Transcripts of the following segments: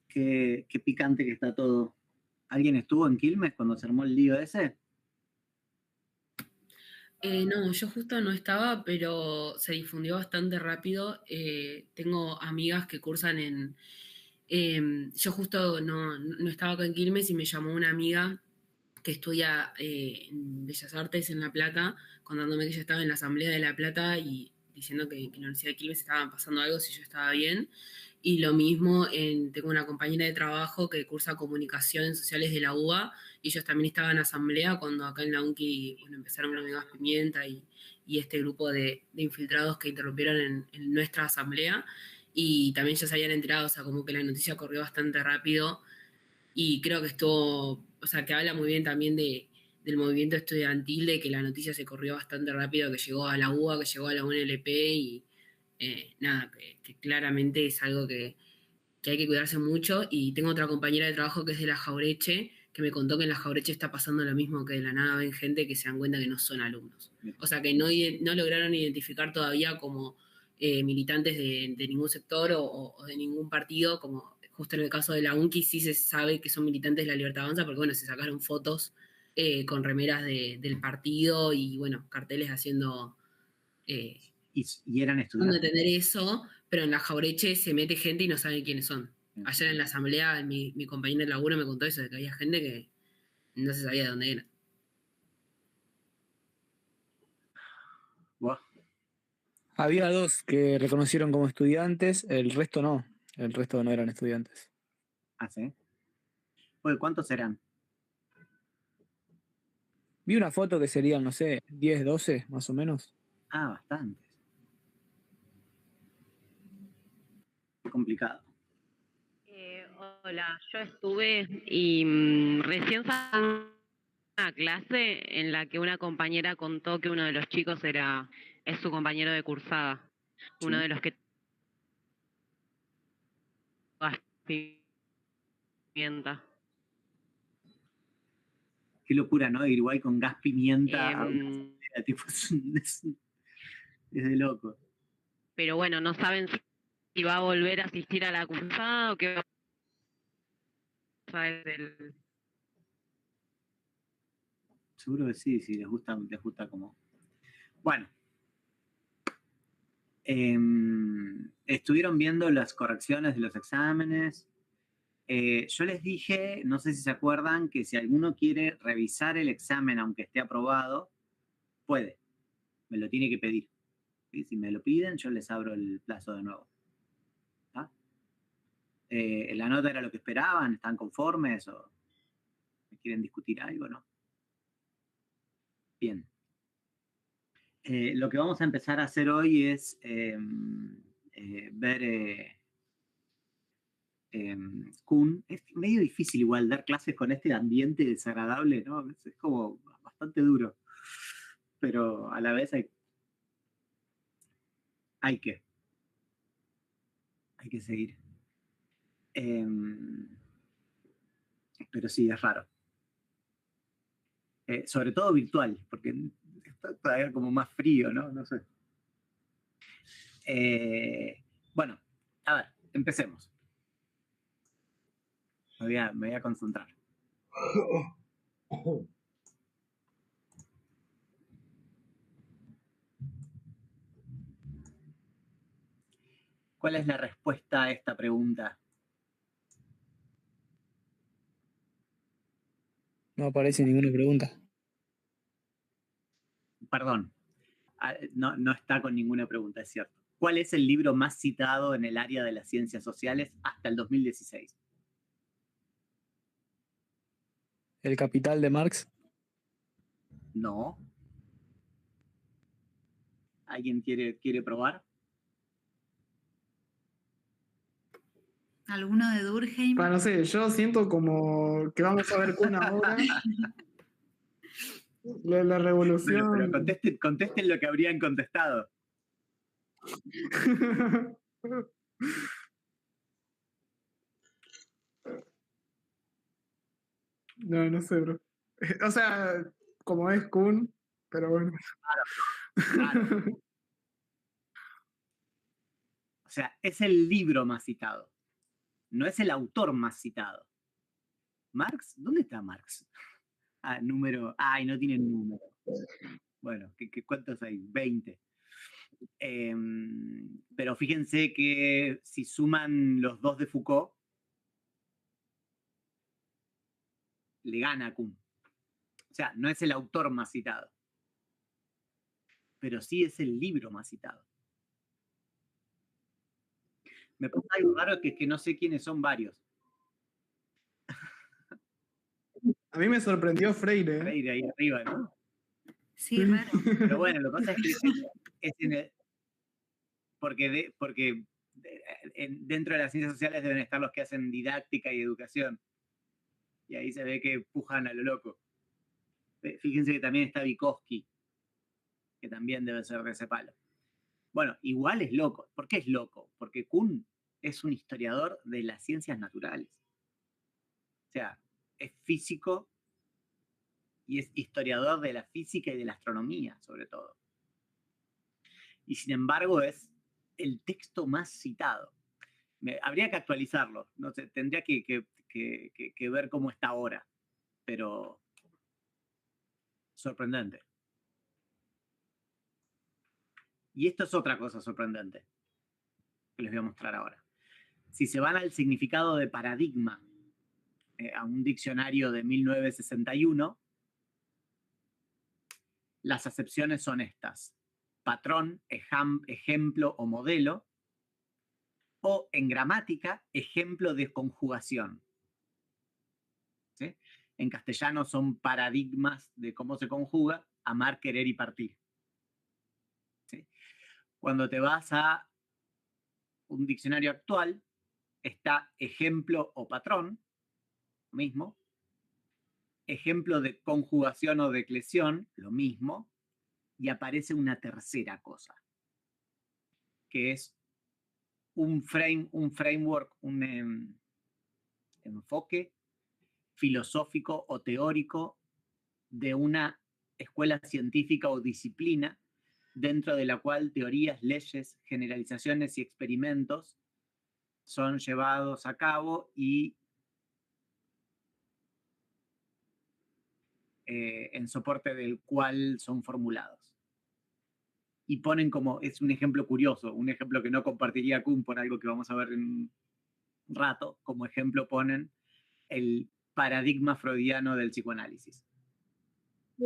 Qué picante que está todo. ¿Alguien estuvo en Quilmes cuando se armó el lío ese? No, yo justo no estaba, pero se difundió bastante rápido. Tengo amigas que cursan yo justo no estaba acá en Quilmes y me llamó una amiga que estudia en Bellas Artes en La Plata, contándome que ella estaba en la Asamblea de La Plata y diciendo que en la Universidad de Quilmes estaban pasando algo si yo estaba bien. Y lo mismo, tengo una compañera de trabajo que cursa comunicaciones sociales de la UBA y ellos también estaban en asamblea cuando acá en la UNCI bueno, empezaron con el gas pimienta y este grupo de infiltrados que interrumpieron en nuestra asamblea y también ya se habían enterado, o sea, como que la noticia corrió bastante rápido y creo que estuvo, o sea, que habla muy bien también del movimiento estudiantil, de que la noticia se corrió bastante rápido, que llegó a la UBA, que llegó a la UNLP y nada, que claramente es algo que hay que cuidarse mucho. Y tengo otra compañera de trabajo que es de la Jaureche, que me contó que en la Jaureche está pasando lo mismo, que de la nada ven gente que se dan cuenta que no son alumnos. O sea, que no lograron identificar todavía como militantes de ningún sector o de ningún partido, como justo en el caso de la UNCI sí se sabe que son militantes de la Libertad Avanza, porque bueno, se sacaron fotos con remeras del partido y bueno, carteles haciendo eh, Y eran dando a estudiantes. entender eso, pero en la Jaureche se mete gente y no saben quiénes son. Ayer en la asamblea mi compañero de laburo me contó eso, de que había gente que no se sabía de dónde era. Buah. Había dos que reconocieron como estudiantes, el resto no eran estudiantes. Ah, sí. Oye, ¿cuántos eran? Vi una foto que serían, no sé, 10, 12, más o menos. Ah, bastantes. Complicado. Hola, yo estuve y recién salí de una clase en la que una compañera contó que uno de los chicos es su compañero de cursada, uno Sí. de los que gas pimienta. Qué locura, ¿no? Ir igual con gas pimienta a una Em, asamblea, tipo, es de loco. pero bueno, no saben si va a volver a asistir a la cursada o qué va a pasar del... Seguro que sí, si les gusta como. Bueno, estuvieron viendo las correcciones de los exámenes. Yo les dije, no sé si se acuerdan, que si alguno quiere revisar el examen aunque esté aprobado, puede. Me lo tiene que pedir. ¿Sí? Si me lo piden, yo les abro el plazo de nuevo. ¿Tá? ¿La nota era lo que esperaban? ¿Están conformes? ¿O me quieren discutir algo? ¿No? Bien. Lo que vamos a empezar a hacer hoy es ver Kuhn. Es medio difícil igual dar clases con este ambiente desagradable, ¿no? Es como bastante duro. Pero a la vez hay que, hay que seguir. Pero sí, es raro. Sobre todo virtual, porque está todavía como más frío, ¿no? No sé. Bueno, a ver, empecemos. Me voy a concentrar. ¿Cuál es la respuesta a esta pregunta? No aparece ninguna pregunta. Perdón, no está con ninguna pregunta, es cierto. ¿Cuál es el libro más citado en el área de las ciencias sociales hasta el 2016? El Capital de Marx. No. ¿Alguien quiere probar? ¿Alguno de Durkheim? No sé, yo siento como que vamos a ver una ahora. La revolución. Bueno, pero contesten lo que habrían contestado. No sé, bro. O sea, como es Kuhn, pero bueno. Claro. O sea, es el libro más citado. no es el autor más citado. ¿Marx? ¿Dónde está Marx? Número. Ay, no tiene número. Bueno, ¿cuántos hay? 20. Pero fíjense que si suman los dos de Foucault, le gana a Kuhn. O sea, no es el autor más citado, pero sí es el libro más citado. Me pasa algo raro que es que no sé quiénes son varios. A mí me sorprendió Freire. ¿eh? Freire ahí arriba, ¿no? Sí, raro. Pero bueno, lo que pasa es que es porque dentro de las ciencias sociales deben estar los que hacen didáctica y educación. Y ahí se ve que pujan a lo loco. Fíjense que también está Vygotsky, que también debe ser de ese palo. Bueno, igual es loco. ¿Por qué es loco? Porque Kuhn es un historiador de las ciencias naturales. O sea, es físico y es historiador de la física y de la astronomía, sobre todo. Y sin embargo es el texto más citado. Habría que actualizarlo, no sé, tendría que ver cómo está ahora, pero sorprendente. Y esto es otra cosa sorprendente que les voy a mostrar ahora. Si se van al significado de paradigma, a un diccionario de 1961, las acepciones son estas: patrón, ejemplo o modelo, o en gramática, ejemplo de conjugación. ¿Sí? En castellano son paradigmas de cómo se conjuga amar, querer y partir. ¿Sí? Cuando te vas a un diccionario actual, está ejemplo o patrón, lo mismo. Ejemplo de conjugación o declesión, lo mismo. Y aparece una tercera cosa, que es un framework, un enfoque filosófico o teórico de una escuela científica o disciplina dentro de la cual teorías, leyes, generalizaciones y experimentos son llevados a cabo y en soporte del cual son formulados. Y ponen como, es un ejemplo curioso, un ejemplo que no compartiría Kuhn por algo que vamos a ver en un rato, como ejemplo ponen el paradigma freudiano del psicoanálisis. ¿Sí?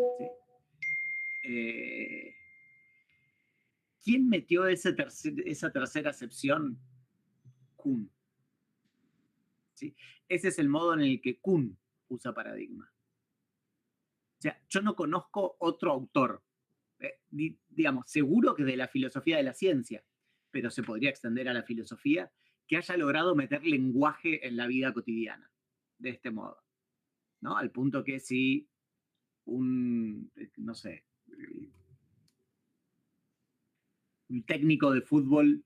¿Quién metió esa tercera acepción? Kuhn. ¿Sí? Ese es el modo en el que Kuhn usa paradigma. O sea, yo no conozco otro autor, digamos, seguro que de la filosofía de la ciencia, pero se podría extender a la filosofía, que haya logrado meter lenguaje en la vida cotidiana, de este modo, ¿no? Al punto que si no sé, un técnico de fútbol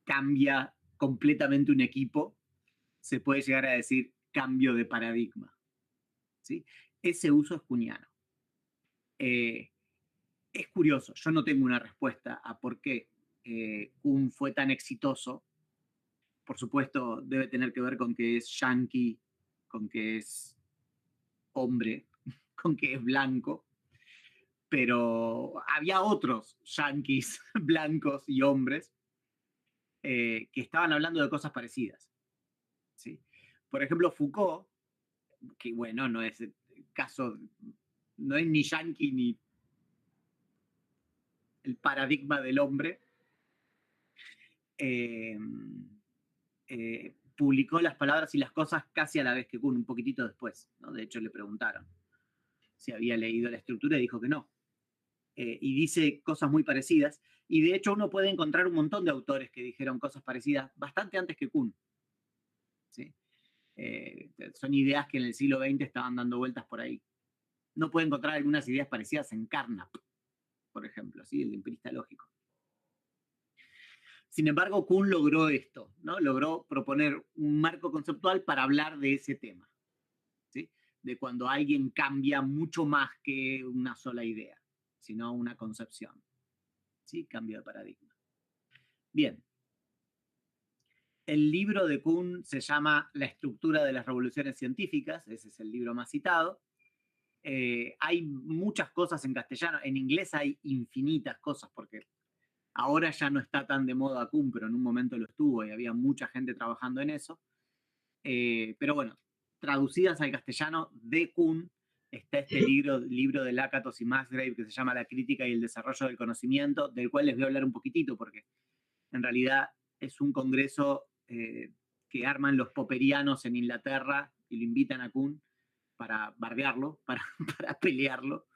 cambia completamente un equipo, se puede llegar a decir cambio de paradigma. ¿Sí? Ese uso es kuhniano. Es curioso, yo no tengo una respuesta a por qué Kuhn fue tan exitoso. Por supuesto, debe tener que ver con que es yanqui, con que es hombre, con que es blanco, pero había otros yanquis blancos y hombres que estaban hablando de cosas parecidas. ¿Sí? Por ejemplo, Foucault, que bueno, no es el caso, no es ni yanqui ni el paradigma del hombre, publicó Las palabras y las cosas casi a la vez que Kuhn, un poquitito después, ¿no? De hecho, le preguntaron si había leído la estructura y dijo que no. Y dice cosas muy parecidas, y de hecho uno puede encontrar un montón de autores que dijeron cosas parecidas bastante antes que Kuhn. ¿Sí? Son ideas que en el siglo XX estaban dando vueltas por ahí. No puede encontrar algunas ideas parecidas en Carnap, por ejemplo, ¿sí? El empirista lógico. Sin embargo, Kuhn logró esto, ¿no? Logró proponer un marco conceptual para hablar de ese tema, ¿sí? De cuando alguien cambia mucho más que una sola idea, sino una concepción. ¿Sí? Cambio de paradigma. Bien. El libro de Kuhn se llama La estructura de las revoluciones científicas, ese es el libro más citado. Hay muchas cosas en castellano, en inglés hay infinitas cosas, porque ahora ya no está tan de moda Kuhn, pero en un momento lo estuvo y había mucha gente trabajando en eso. Pero bueno, traducidas al castellano de Kuhn, está este libro de Lakatos y Musgrave que se llama La crítica y el desarrollo del conocimiento, del cual les voy a hablar un poquitito, porque en realidad es un congreso que arman los popperianos en Inglaterra y lo invitan a Kuhn para bardearlo, para pelearlo,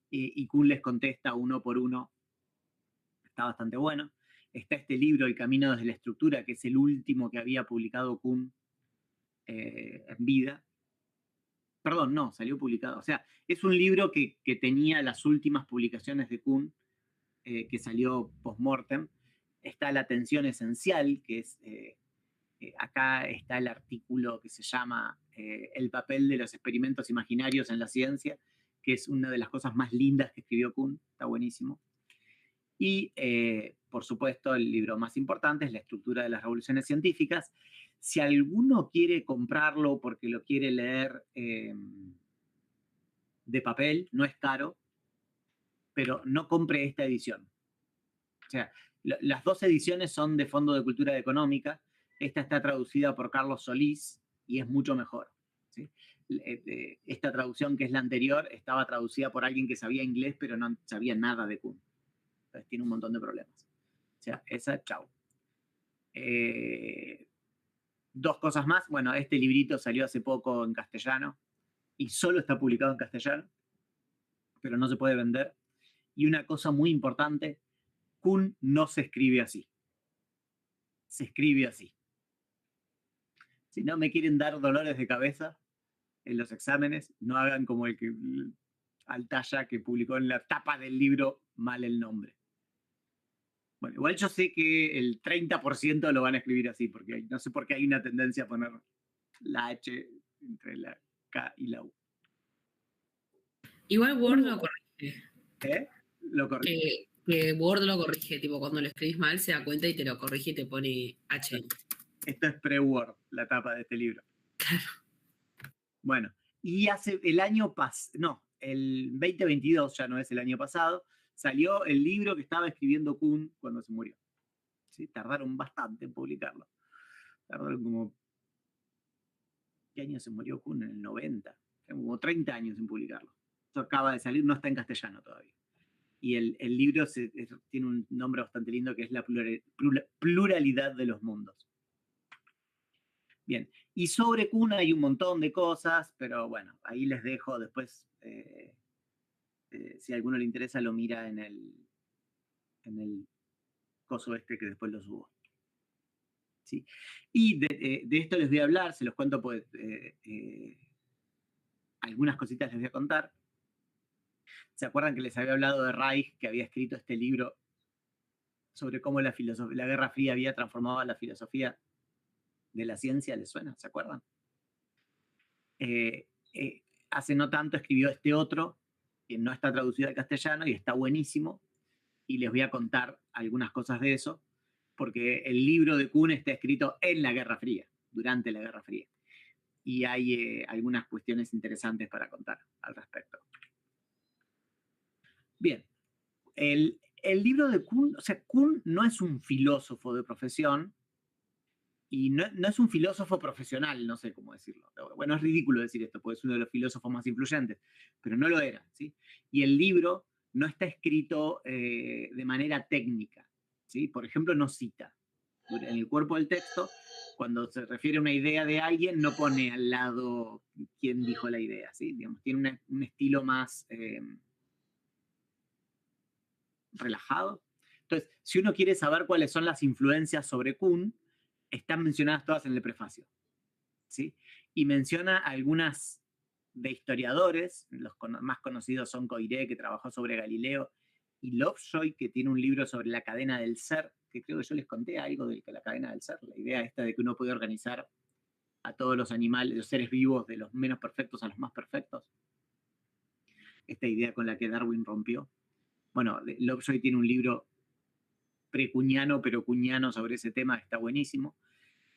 y Kuhn les contesta uno por uno. Está bastante bueno. Está este libro, El camino desde la estructura, que es el último que había publicado Kuhn en vida. Perdón, no, salió publicado. O sea, es un libro que tenía las últimas publicaciones de Kuhn, que salió post-mortem. Está La tensión esencial, que es... acá está el artículo que se llama El papel de los experimentos imaginarios en la ciencia, que es una de las cosas más lindas que escribió Kuhn. Está buenísimo. Y, por supuesto, el libro más importante es La estructura de las revoluciones científicas. Si alguno quiere comprarlo porque lo quiere leer de papel, no es caro, pero no compre esta edición. O sea, las dos ediciones son de Fondo de Cultura Económica. Esta está traducida por Carlos Solís y es mucho mejor, ¿sí? Esta traducción, que es la anterior, estaba traducida por alguien que sabía inglés, pero no sabía nada de Kuhn. Entonces tiene un montón de problemas. O sea, esa, chau. Dos cosas más. Bueno, este librito salió hace poco en castellano y solo está publicado en castellano, pero no se puede vender. Y una cosa muy importante, Kuhn no se escribe así. Se escribe así. Si no me quieren dar dolores de cabeza en los exámenes, no hagan como el que Altaya, que publicó en la tapa del libro mal el nombre. Bueno, igual yo sé que el 30% lo van a escribir así, porque no sé por qué hay una tendencia a poner la H entre la K y la U. Igual Word lo corrige. Lo corrige. Que Word lo corrige, tipo cuando lo escribís mal se da cuenta y te lo corrige y te pone H. Esto es pre-Word, la tapa de este libro. Claro. Bueno, y hace el año pasado, no, el 2022, ya no es el año pasado, salió el libro que estaba escribiendo Kuhn cuando se murió. ¿Sí? Tardaron bastante en publicarlo. Tardaron como... ¿Qué año se murió Kuhn? En el 90. Como 30 años en publicarlo. Esto acaba de salir, no está en castellano todavía. Y el libro tiene un nombre bastante lindo, que es La pluralidad de los mundos. Bien, y sobre Kuhn hay un montón de cosas, pero bueno, ahí les dejo después, si a alguno le interesa, lo mira en el coso este que después lo subo. ¿Sí? Y de esto les voy a hablar, se los cuento, pues, algunas cositas les voy a contar. ¿Se acuerdan que les había hablado de Reich, que había escrito este libro sobre cómo la Guerra Fría había transformado a la filosofía de la ciencia? ¿Les suena? ¿Se acuerdan? Hace no tanto escribió este otro, que no está traducido al castellano y está buenísimo, y les voy a contar algunas cosas de eso, porque el libro de Kuhn está escrito en la Guerra Fría, durante la Guerra Fría, y hay algunas cuestiones interesantes para contar al respecto. Bien, el libro de Kuhn, o sea, Kuhn no es un filósofo de profesión, y no es un filósofo profesional, no sé cómo decirlo. Bueno, es ridículo decir esto, porque es uno de los filósofos más influyentes, pero no lo era, ¿sí? Y el libro no está escrito de manera técnica, ¿sí? Por ejemplo, no cita. En el cuerpo del texto, cuando se refiere a una idea de alguien, no pone al lado quién dijo la idea, ¿sí? Digamos, tiene un estilo más relajado. Entonces, si uno quiere saber cuáles son las influencias sobre Kuhn, están mencionadas todas en el prefacio, ¿sí? Y menciona algunas de historiadores, los más conocidos son Coiré, que trabajó sobre Galileo, y Lovejoy, que tiene un libro sobre la cadena del ser, que creo que yo les conté algo de la cadena del ser, la idea esta de que uno puede organizar a todos los animales, los seres vivos, de los menos perfectos a los más perfectos. Esta idea con la que Darwin rompió. Bueno, Lovejoy tiene un libro precuñano, pero cuñano sobre ese tema, está buenísimo.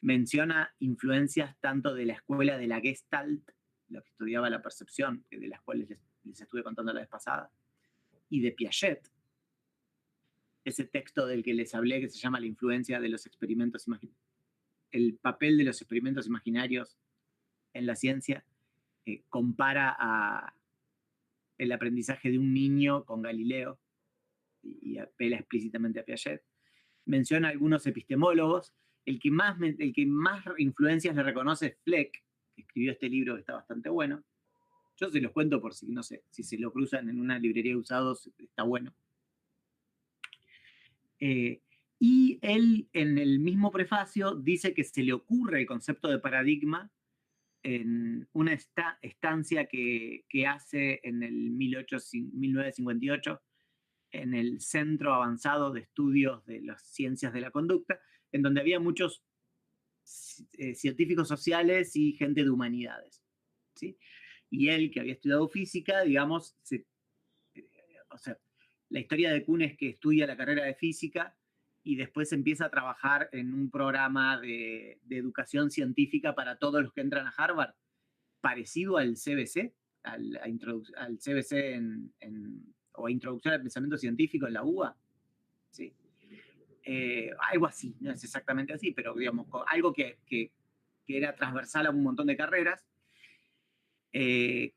Menciona influencias tanto de la escuela de la Gestalt, lo que estudiaba la percepción, de las cuales les estuve contando la vez pasada, y de Piaget, ese texto del que les hablé que se llama La influencia de los experimentos imaginarios, el papel de los experimentos imaginarios en la ciencia, compara el aprendizaje de un niño con Galileo y apela explícitamente a Piaget. Menciona algunos epistemólogos. El que más influencias le reconoce es Fleck, que escribió este libro que está bastante bueno. Yo se los cuento por si, no sé, si se lo cruzan en una librería de usados, está bueno. Y él, en el mismo prefacio, dice que se le ocurre el concepto de paradigma en una estancia que hace en el 1958 en el Centro Avanzado de Estudios de las Ciencias de la Conducta, en donde había muchos científicos sociales y gente de humanidades, ¿sí? Y él, que había estudiado física, digamos, o sea, la historia de Kuhn es que estudia la carrera de física y después empieza a trabajar en un programa de educación científica para todos los que entran a Harvard, parecido al CBC, al CBC o a Introducción al Pensamiento Científico en la UBA. ¿Sí? Algo así, no es exactamente así, pero digamos, algo que era transversal a un montón de carreras.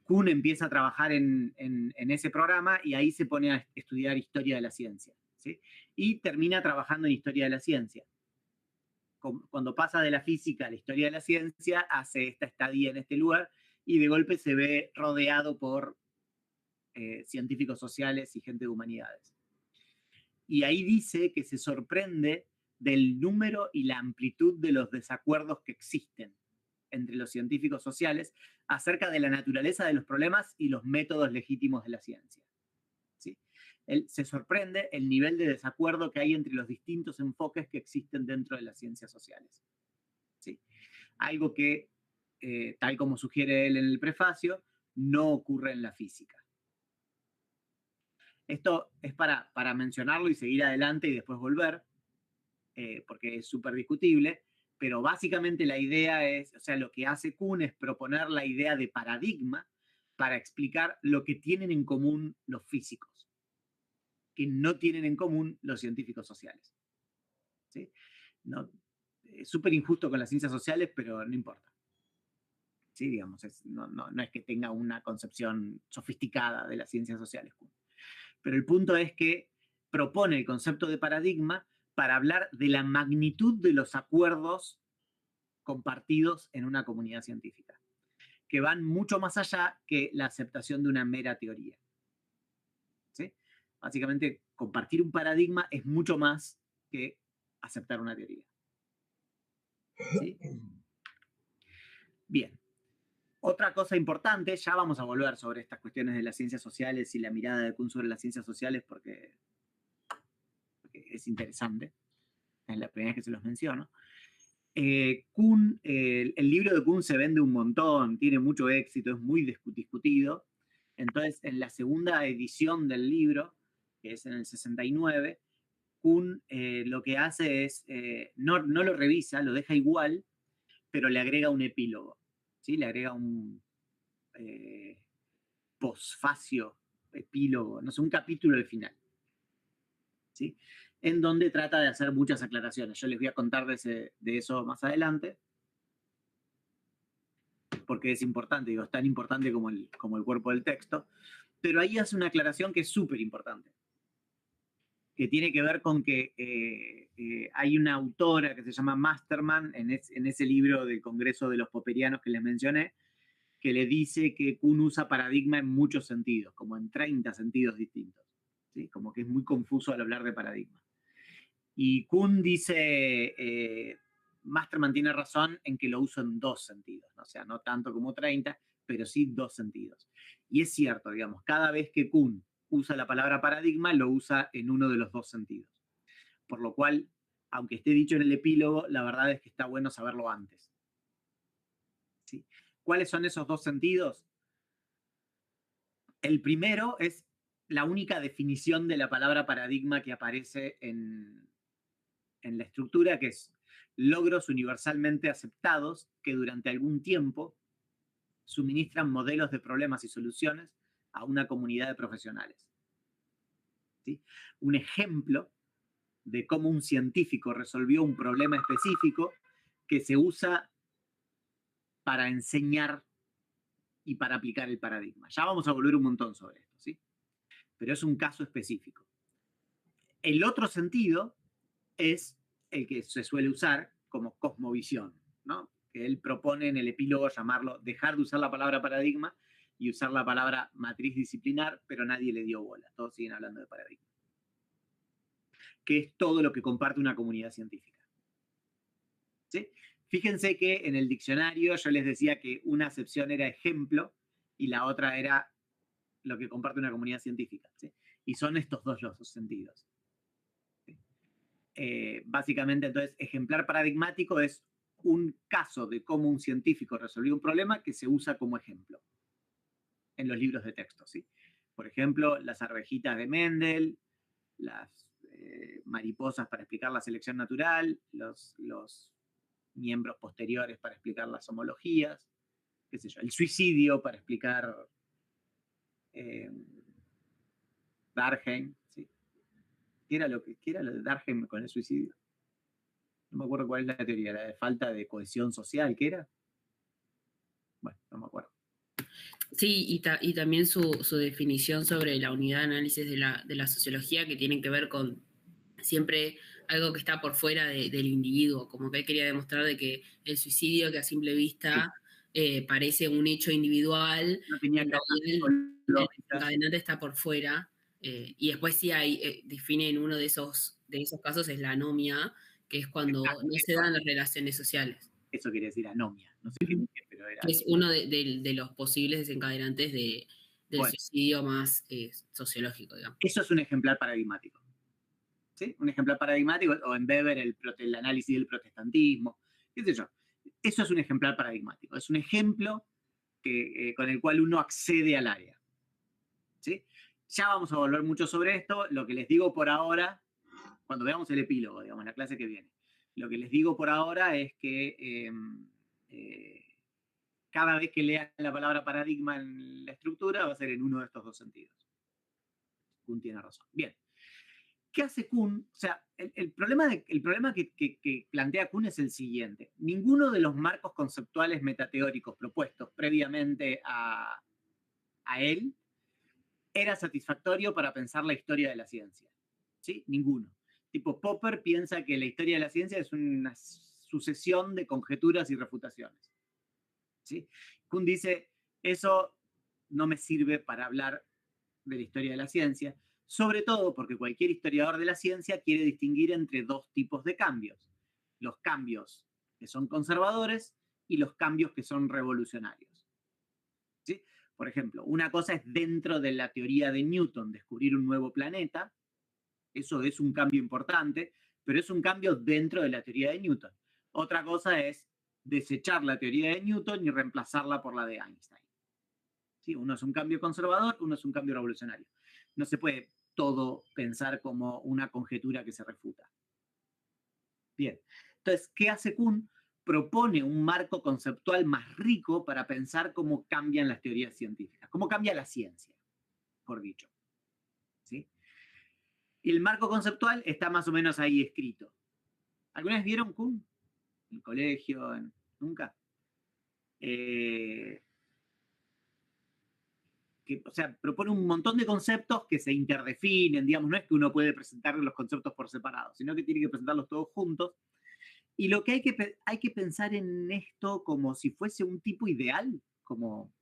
Kuhn empieza a trabajar en ese programa y ahí se pone a estudiar historia de la ciencia, ¿sí? Y termina trabajando en historia de la ciencia. Cuando pasa de la física a la historia de la ciencia, hace esta estadía en este lugar y de golpe se ve rodeado por científicos sociales y gente de humanidades. Y ahí dice que se sorprende del número y la amplitud de los desacuerdos que existen entre los científicos sociales acerca de la naturaleza de los problemas y los métodos legítimos de la ciencia. ¿Sí? Él se sorprende el nivel de desacuerdo que hay entre los distintos enfoques que existen dentro de las ciencias sociales. ¿Sí? Algo que, tal como sugiere él en el prefacio, no ocurre en la física. Esto es para mencionarlo y seguir adelante y después volver, porque es súper discutible, pero básicamente la idea es, o sea, lo que hace Kuhn es proponer la idea de paradigma para explicar lo que tienen en común los físicos, que no tienen en común los científicos sociales. ¿Sí? No, es súper injusto con las ciencias sociales, pero no importa. ¿Sí? Digamos, no es que tenga una concepción sofisticada de las ciencias sociales, Kuhn. Pero el punto es que propone el concepto de paradigma para hablar de la magnitud de los acuerdos compartidos en una comunidad científica, que van mucho más allá que la aceptación de una mera teoría. ¿Sí? Básicamente, compartir un paradigma es mucho más que aceptar una teoría. ¿Sí? Bien. Otra cosa importante, ya vamos a volver sobre estas cuestiones de las ciencias sociales y la mirada de Kuhn sobre las ciencias sociales porque es interesante. Es la primera vez que se los menciono. Kuhn, el libro de Kuhn se vende un montón, tiene mucho éxito, es muy discutido. Entonces, en la segunda edición del libro, que es en el 69, Kuhn lo que hace es, no lo revisa, lo deja igual, pero le agrega un epílogo, ¿sí? Le agrega un posfacio, epílogo, no sé, un capítulo al final, ¿sí? En donde trata de hacer muchas aclaraciones. Yo les voy a contar de eso más adelante, porque es importante, digo, es tan importante como el cuerpo del texto, pero ahí hace una aclaración que es súper importante, que tiene que ver con que hay una autora que se llama Masterman en ese libro del Congreso de los Popperianos que les mencioné, que le dice que Kuhn usa paradigma en muchos sentidos, como en 30 sentidos distintos, ¿sí? Como que es muy confuso al hablar de paradigma. Y Kuhn dice, Masterman tiene razón en que lo uso en 2 sentidos, ¿no? O sea, no tanto como 30, pero sí 2 sentidos. Y es cierto, digamos, cada vez que Kuhn usa la palabra paradigma, lo usa en uno de los 2 sentidos. Por lo cual, aunque esté dicho en el epílogo, la verdad es que está bueno saberlo antes. ¿Sí? ¿Cuáles son esos 2 sentidos? El primero es la única definición de la palabra paradigma que aparece en la estructura, que es logros universalmente aceptados que durante algún tiempo suministran modelos de problemas y soluciones a una comunidad de profesionales. ¿Sí? Un ejemplo de cómo un científico resolvió un problema específico que se usa para enseñar y para aplicar el paradigma. Ya vamos a volver un montón sobre esto, ¿sí? Pero es un caso específico. El otro sentido es el que se suele usar como cosmovisión, ¿no? Que él propone en el epílogo llamarlo, dejar de usar la palabra paradigma y usar la palabra matriz disciplinar, pero nadie le dio bola, todos siguen hablando de paradigma. Que es todo lo que comparte una comunidad científica. ¿Sí? Fíjense que en el diccionario yo les decía que una acepción era ejemplo y la otra era lo que comparte una comunidad científica. ¿Sí? Y son estos dos los sentidos. ¿Sí? Básicamente, entonces, ejemplar paradigmático es un caso de cómo un científico resolvió un problema que se usa como ejemplo en los libros de texto. ¿Sí? Por ejemplo, las arvejitas de Mendel, las mariposas para explicar la selección natural, los miembros posteriores para explicar las homologías, qué sé yo, el suicidio para explicar Durkheim, ¿sí? ¿Qué era lo de Durkheim con el suicidio? No me acuerdo cuál es la teoría, la de falta de cohesión social, ¿qué era? Bueno, no me acuerdo. Sí, y también su definición sobre la unidad de análisis de la sociología, que tiene que ver con siempre algo que está por fuera del individuo, como que él quería demostrar de que el suicidio, que a simple vista parece un hecho individual, No tenía en realidad el desencadenante está por fuera, y después sí hay, define en uno de esos casos es la anomia, que es cuando no se dan las relaciones sociales. Eso quería decir anomia, no sé qué, pero era. Es uno de los posibles desencadenantes del suicidio más sociológico, digamos. Eso es un ejemplar paradigmático. ¿Sí? Un ejemplar paradigmático, o en Weber el análisis del protestantismo, qué sé yo. Eso es un ejemplar paradigmático. Es un ejemplo con el cual uno accede al área. ¿Sí? Ya vamos a volver mucho sobre esto. Lo que les digo por ahora, cuando veamos el epílogo, digamos, la clase que viene, lo que les digo por ahora es que cada vez que lean la palabra paradigma en la estructura va a ser en uno de estos dos sentidos. Kuhn tiene razón. Bien. ¿Qué hace Kuhn? O sea, el problema que plantea Kuhn es el siguiente. Ninguno de los marcos conceptuales metateóricos propuestos previamente a él era satisfactorio para pensar la historia de la ciencia. ¿Sí? Ninguno. Tipo, Popper piensa que la historia de la ciencia es una sucesión de conjeturas y refutaciones. ¿Sí? Kuhn dice, eso no me sirve para hablar de la historia de la ciencia, sobre todo porque cualquier historiador de la ciencia quiere distinguir entre dos tipos de cambios. Los cambios que son conservadores y los cambios que son revolucionarios. ¿Sí? Por ejemplo, una cosa es dentro de la teoría de Newton descubrir un nuevo planeta. Eso es un cambio importante, pero es un cambio dentro de la teoría de Newton. Otra cosa es desechar la teoría de Newton y reemplazarla por la de Einstein. ¿Sí? Uno es un cambio conservador, uno es un cambio revolucionario. No se puede todo pensar como una conjetura que se refuta. Bien, entonces, ¿qué hace Kuhn? Propone un marco conceptual más rico para pensar cómo cambian las teorías científicas, cómo cambia la ciencia, por dicho. ¿Sí? Y el marco conceptual está más o menos ahí escrito. ¿Alguna vez vieron Kuhn? ¿En el colegio? ¿Nunca? O sea, propone un montón de conceptos que se interdefinen, digamos, no es que uno puede presentar los conceptos por separado, sino que tiene que presentarlos todos juntos. Y lo que hay que pensar en esto como si fuese un tipo ideal, como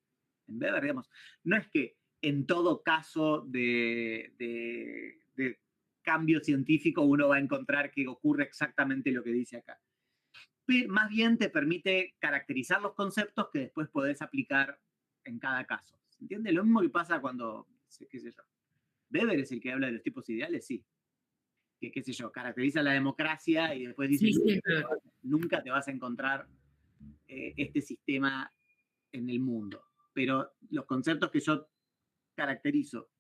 en Weber, digamos. No es que en todo caso de cambio científico uno va a encontrar que ocurre exactamente lo que dice acá. Pero más bien te permite caracterizar los conceptos que después podés aplicar en cada caso. ¿Entiendes? Lo mismo que pasa cuando, qué sé yo, Weber es el que habla de los tipos ideales, sí. Que, qué sé yo, caracteriza la democracia y después dice, Sí, nunca te vas a encontrar este sistema en el mundo. Pero los conceptos que yo caracterizo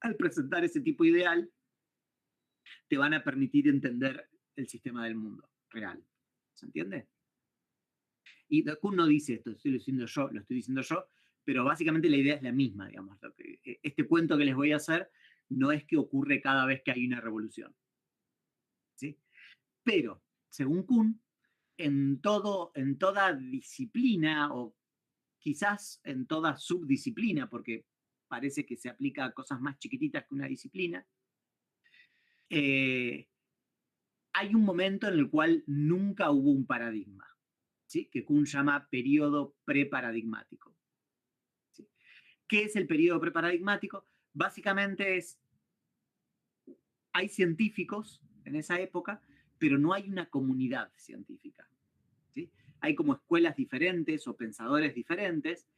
al presentar ese tipo ideal te van a permitir entender el sistema del mundo. real. ¿Se entiende? Y Kuhn no dice esto, lo estoy diciendo yo, pero básicamente la idea es la misma, digamos. Este cuento que les voy a hacer no es que ocurre cada vez que hay una revolución. ¿Sí? Pero, según Kuhn, en toda disciplina, o quizás en toda subdisciplina, porque parece que se aplica a cosas más chiquititas que una disciplina, hay un momento en el cual nunca hubo un paradigma, ¿sí? Que Kuhn llama periodo preparadigmático. ¿Sí? ¿Qué es el periodo preparadigmático? Básicamente hay científicos en esa época, pero no hay una comunidad científica. ¿Sí? Hay como escuelas diferentes o pensadores diferentes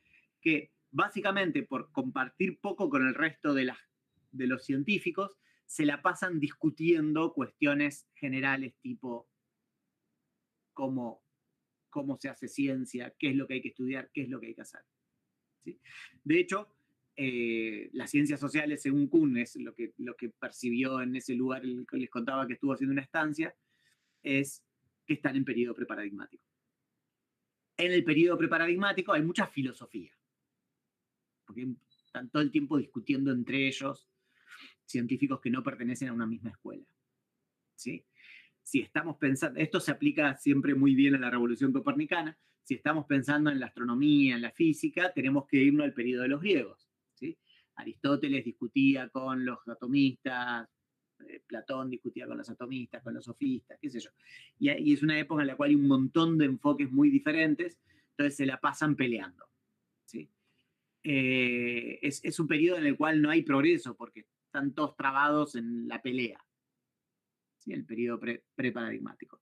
que básicamente por compartir poco con el resto de los científicos se la pasan discutiendo cuestiones generales tipo cómo se hace ciencia, qué es lo que hay que estudiar, qué es lo que hay que hacer. ¿Sí? De hecho, las ciencias sociales, según Kuhn, es lo que percibió en ese lugar el que les contaba que estuvo haciendo una estancia, es que están en periodo preparadigmático. En el periodo preparadigmático hay mucha filosofía, porque están todo el tiempo discutiendo entre ellos científicos que no pertenecen a una misma escuela. ¿Sí? Si estamos pensando, esto se aplica siempre muy bien a la revolución copernicana, si estamos pensando en la astronomía, en la física, tenemos que irnos al periodo de los griegos. ¿Sí? Aristóteles discutía con los atomistas, Platón discutía con los atomistas, con los sofistas, qué sé yo. Y es una época en la cual hay un montón de enfoques muy diferentes, entonces se la pasan peleando. ¿Sí? Es un periodo en el cual no hay progreso, porque están todos trabados en la pelea. ¿Sí? El periodo preparadigmático.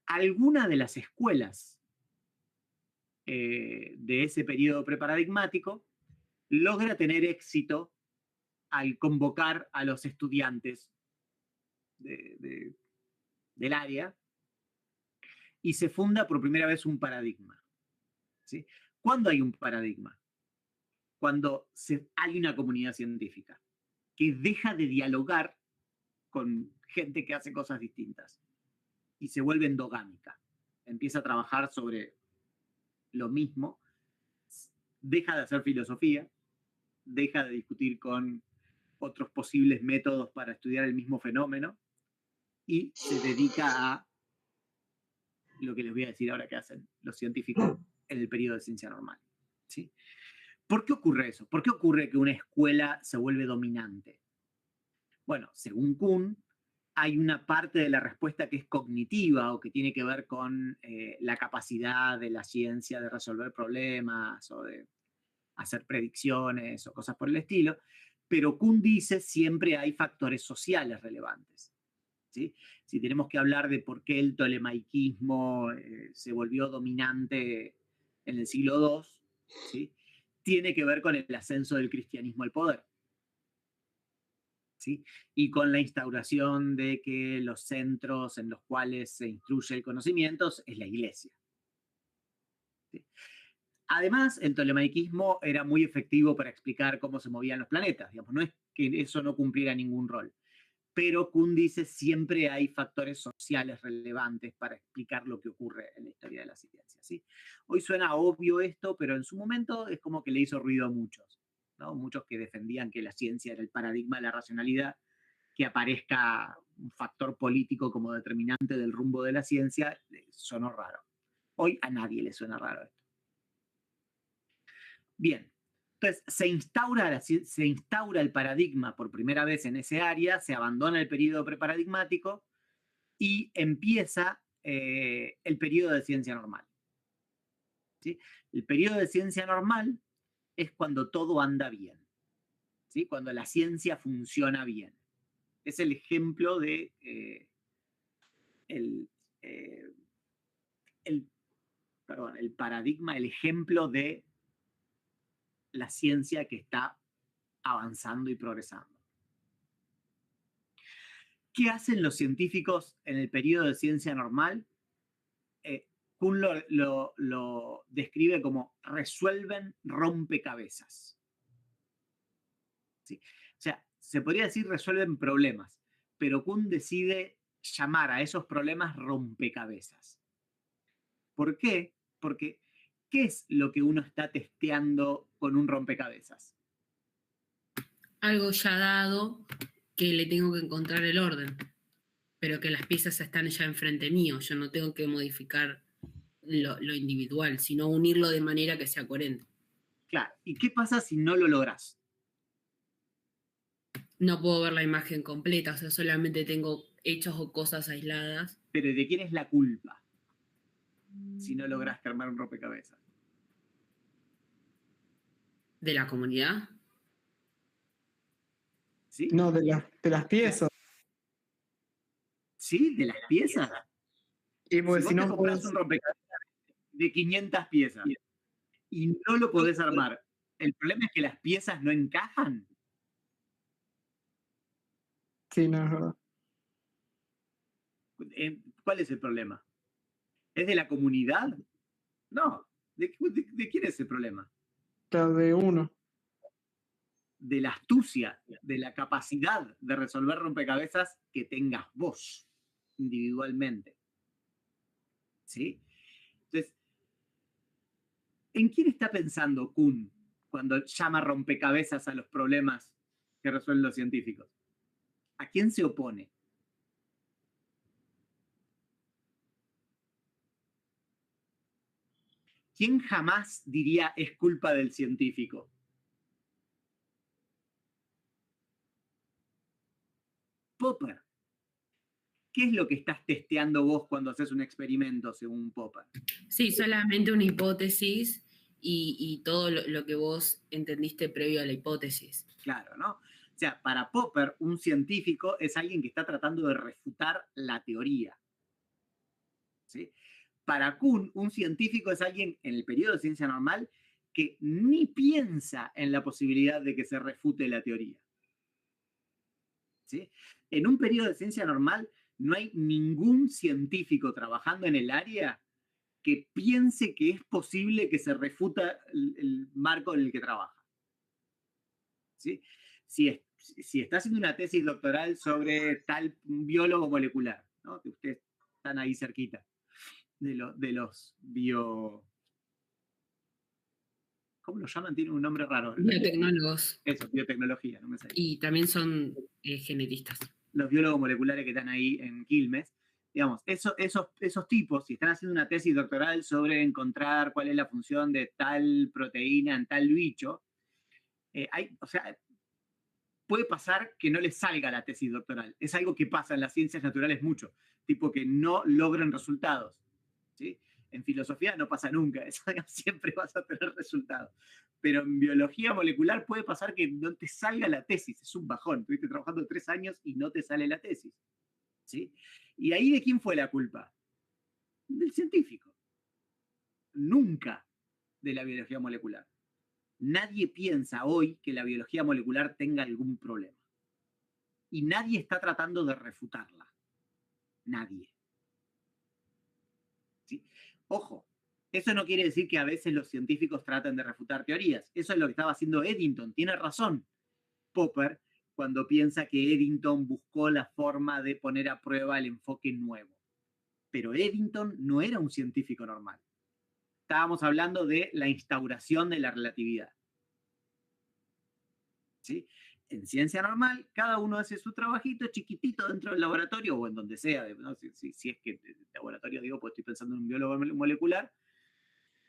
Alguna de las escuelas de ese periodo preparadigmático logra tener éxito al convocar a los estudiantes del área y se funda por primera vez un paradigma. ¿Sí? ¿Cuándo hay un paradigma? Cuando hay una comunidad científica que deja de dialogar con gente que hace cosas distintas y se vuelve endogámica. Empieza a trabajar sobre lo mismo, deja de hacer filosofía, deja de discutir con otros posibles métodos para estudiar el mismo fenómeno y se dedica a lo que les voy a decir ahora que hacen los científicos en el periodo de ciencia normal. ¿Sí? ¿Por qué ocurre eso? ¿Por qué ocurre que una escuela se vuelve dominante? Bueno, según Kuhn, hay una parte de la respuesta que es cognitiva o que tiene que ver con la capacidad de la ciencia de resolver problemas o de hacer predicciones o cosas por el estilo, pero Kuhn dice siempre hay factores sociales relevantes. ¿Sí? Si tenemos que hablar de por qué el tolemaiquismo se volvió dominante en el siglo II, ¿sí? Tiene que ver con el ascenso del cristianismo al poder. ¿Sí? Y con la instauración de que los centros en los cuales se instruye el conocimiento es la iglesia. ¿Sí? Además, el tolemaiquismo era muy efectivo para explicar cómo se movían los planetas. Digamos, no es que eso no cumpliera ningún rol. Pero Kuhn dice siempre hay factores sociales relevantes para explicar lo que ocurre en la historia de la ciencia. ¿Sí? Hoy suena obvio esto, pero en su momento es como que le hizo ruido a muchos. ¿No? Muchos que defendían que la ciencia era el paradigma de la racionalidad, que aparezca un factor político como determinante del rumbo de la ciencia, sonó raro. Hoy a nadie le suena raro esto. Bien, entonces se instaura el paradigma por primera vez en ese área, se abandona el periodo preparadigmático y empieza el periodo de ciencia normal. ¿Sí? El periodo de ciencia normal es cuando todo anda bien, ¿sí? Cuando la ciencia funciona bien. Es el ejemplo de el paradigma, el ejemplo de la ciencia que está avanzando y progresando. ¿Qué hacen los científicos en el periodo de ciencia normal? Kuhn lo describe como resuelven rompecabezas. ¿Sí? O sea, se podría decir resuelven problemas, pero Kuhn decide llamar a esos problemas rompecabezas. ¿Por qué? Porque ¿qué es lo que uno está testeando con un rompecabezas? Algo ya dado que le tengo que encontrar el orden, pero que las piezas están ya enfrente mío. Yo no tengo que modificar lo individual, sino unirlo de manera que sea coherente. Claro. ¿Y qué pasa si no lo lográs? No puedo ver la imagen completa, o sea, solamente tengo hechos o cosas aisladas. Pero ¿de quién es la culpa si no lograste armar un rompecabezas? ¿De la comunidad? ¿Sí? No, de las piezas. ¿Sí? ¿De las piezas? Y pues si si vos te no compras puedes. un rompecabezas de 500 piezas y no lo podés armar, ¿el problema es que las piezas no encajan? Sí, no, es verdad. ¿Cuál es el problema? ¿Es de la comunidad? No. ¿De quién es el problema? Claro, de uno. De la astucia, de la capacidad de resolver rompecabezas que tengas vos individualmente. ¿Sí? Entonces, ¿en quién está pensando Kuhn cuando llama rompecabezas a los problemas que resuelven los científicos? ¿A quién se opone? ¿Quién jamás diría es culpa del científico? Popper. ¿Qué es lo que estás testeando vos cuando haces un experimento, según Popper? Sí, solamente una hipótesis y todo lo que vos entendiste previo a la hipótesis. Claro, ¿no? O sea, para Popper, un científico es alguien que está tratando de refutar la teoría. ¿Sí? Para Kuhn, un científico es alguien en el periodo de ciencia normal que ni piensa en la posibilidad de que se refute la teoría. ¿Sí? En un periodo de ciencia normal no hay ningún científico trabajando en el área que piense que es posible que se refuta el marco en el que trabaja. ¿Sí? Si está haciendo una tesis doctoral sobre tal biólogo molecular, ¿no? Que ustedes están ahí cerquita de los bio... ¿Cómo lo llaman? Tiene un nombre raro. Biotecnólogos. Eso, biotecnología, no me sale. Y también son genetistas. Los biólogos moleculares que están ahí en Quilmes, digamos, esos tipos, si están haciendo una tesis doctoral sobre encontrar cuál es la función de tal proteína en tal bicho, o sea, puede pasar que no les salga la tesis doctoral. Es algo que pasa en las ciencias naturales mucho, tipo que no logren resultados. ¿Sí? En filosofía no pasa nunca, eso siempre vas a tener resultados. Pero en biología molecular puede pasar que no te salga la tesis, es un bajón. Estuviste trabajando 3 años y no te sale la tesis. ¿Sí? ¿Y ahí de quién fue la culpa? Del científico. Nunca de la biología molecular. Nadie piensa hoy que la biología molecular tenga algún problema. Y nadie está tratando de refutarla. Nadie. ¿Sí? Ojo, eso no quiere decir que a veces los científicos traten de refutar teorías. Eso es lo que estaba haciendo Eddington. Tiene razón Popper cuando piensa que Eddington buscó la forma de poner a prueba el enfoque nuevo. Pero Eddington no era un científico normal. Estábamos hablando de la instauración de la relatividad. ¿Sí? En ciencia normal, cada uno hace su trabajito chiquitito dentro del laboratorio o en donde sea, ¿no? Si es que el laboratorio, digo, pues estoy pensando en un biólogo molecular,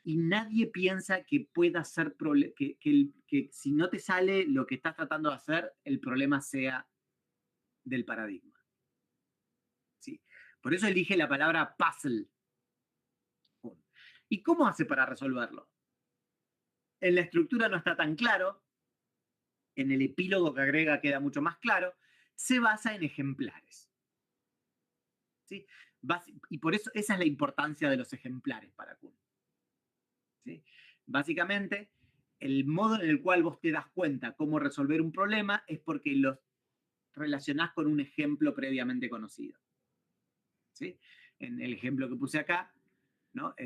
y nadie piensa que pueda ser, que si no te sale lo que estás tratando de hacer, el problema sea del paradigma. ¿Sí? Por eso elige la palabra puzzle. ¿Y cómo hace para resolverlo? En la estructura no está tan claro, en el epílogo que agrega queda mucho más claro, se basa en ejemplares. ¿Sí? Y por eso esa es la importancia de los ejemplares para Kuhn. ¿Sí? Básicamente, el modo en el cual vos te das cuenta cómo resolver un problema es porque los relacionás con un ejemplo previamente conocido. ¿Sí? En el ejemplo que puse acá, ¿no?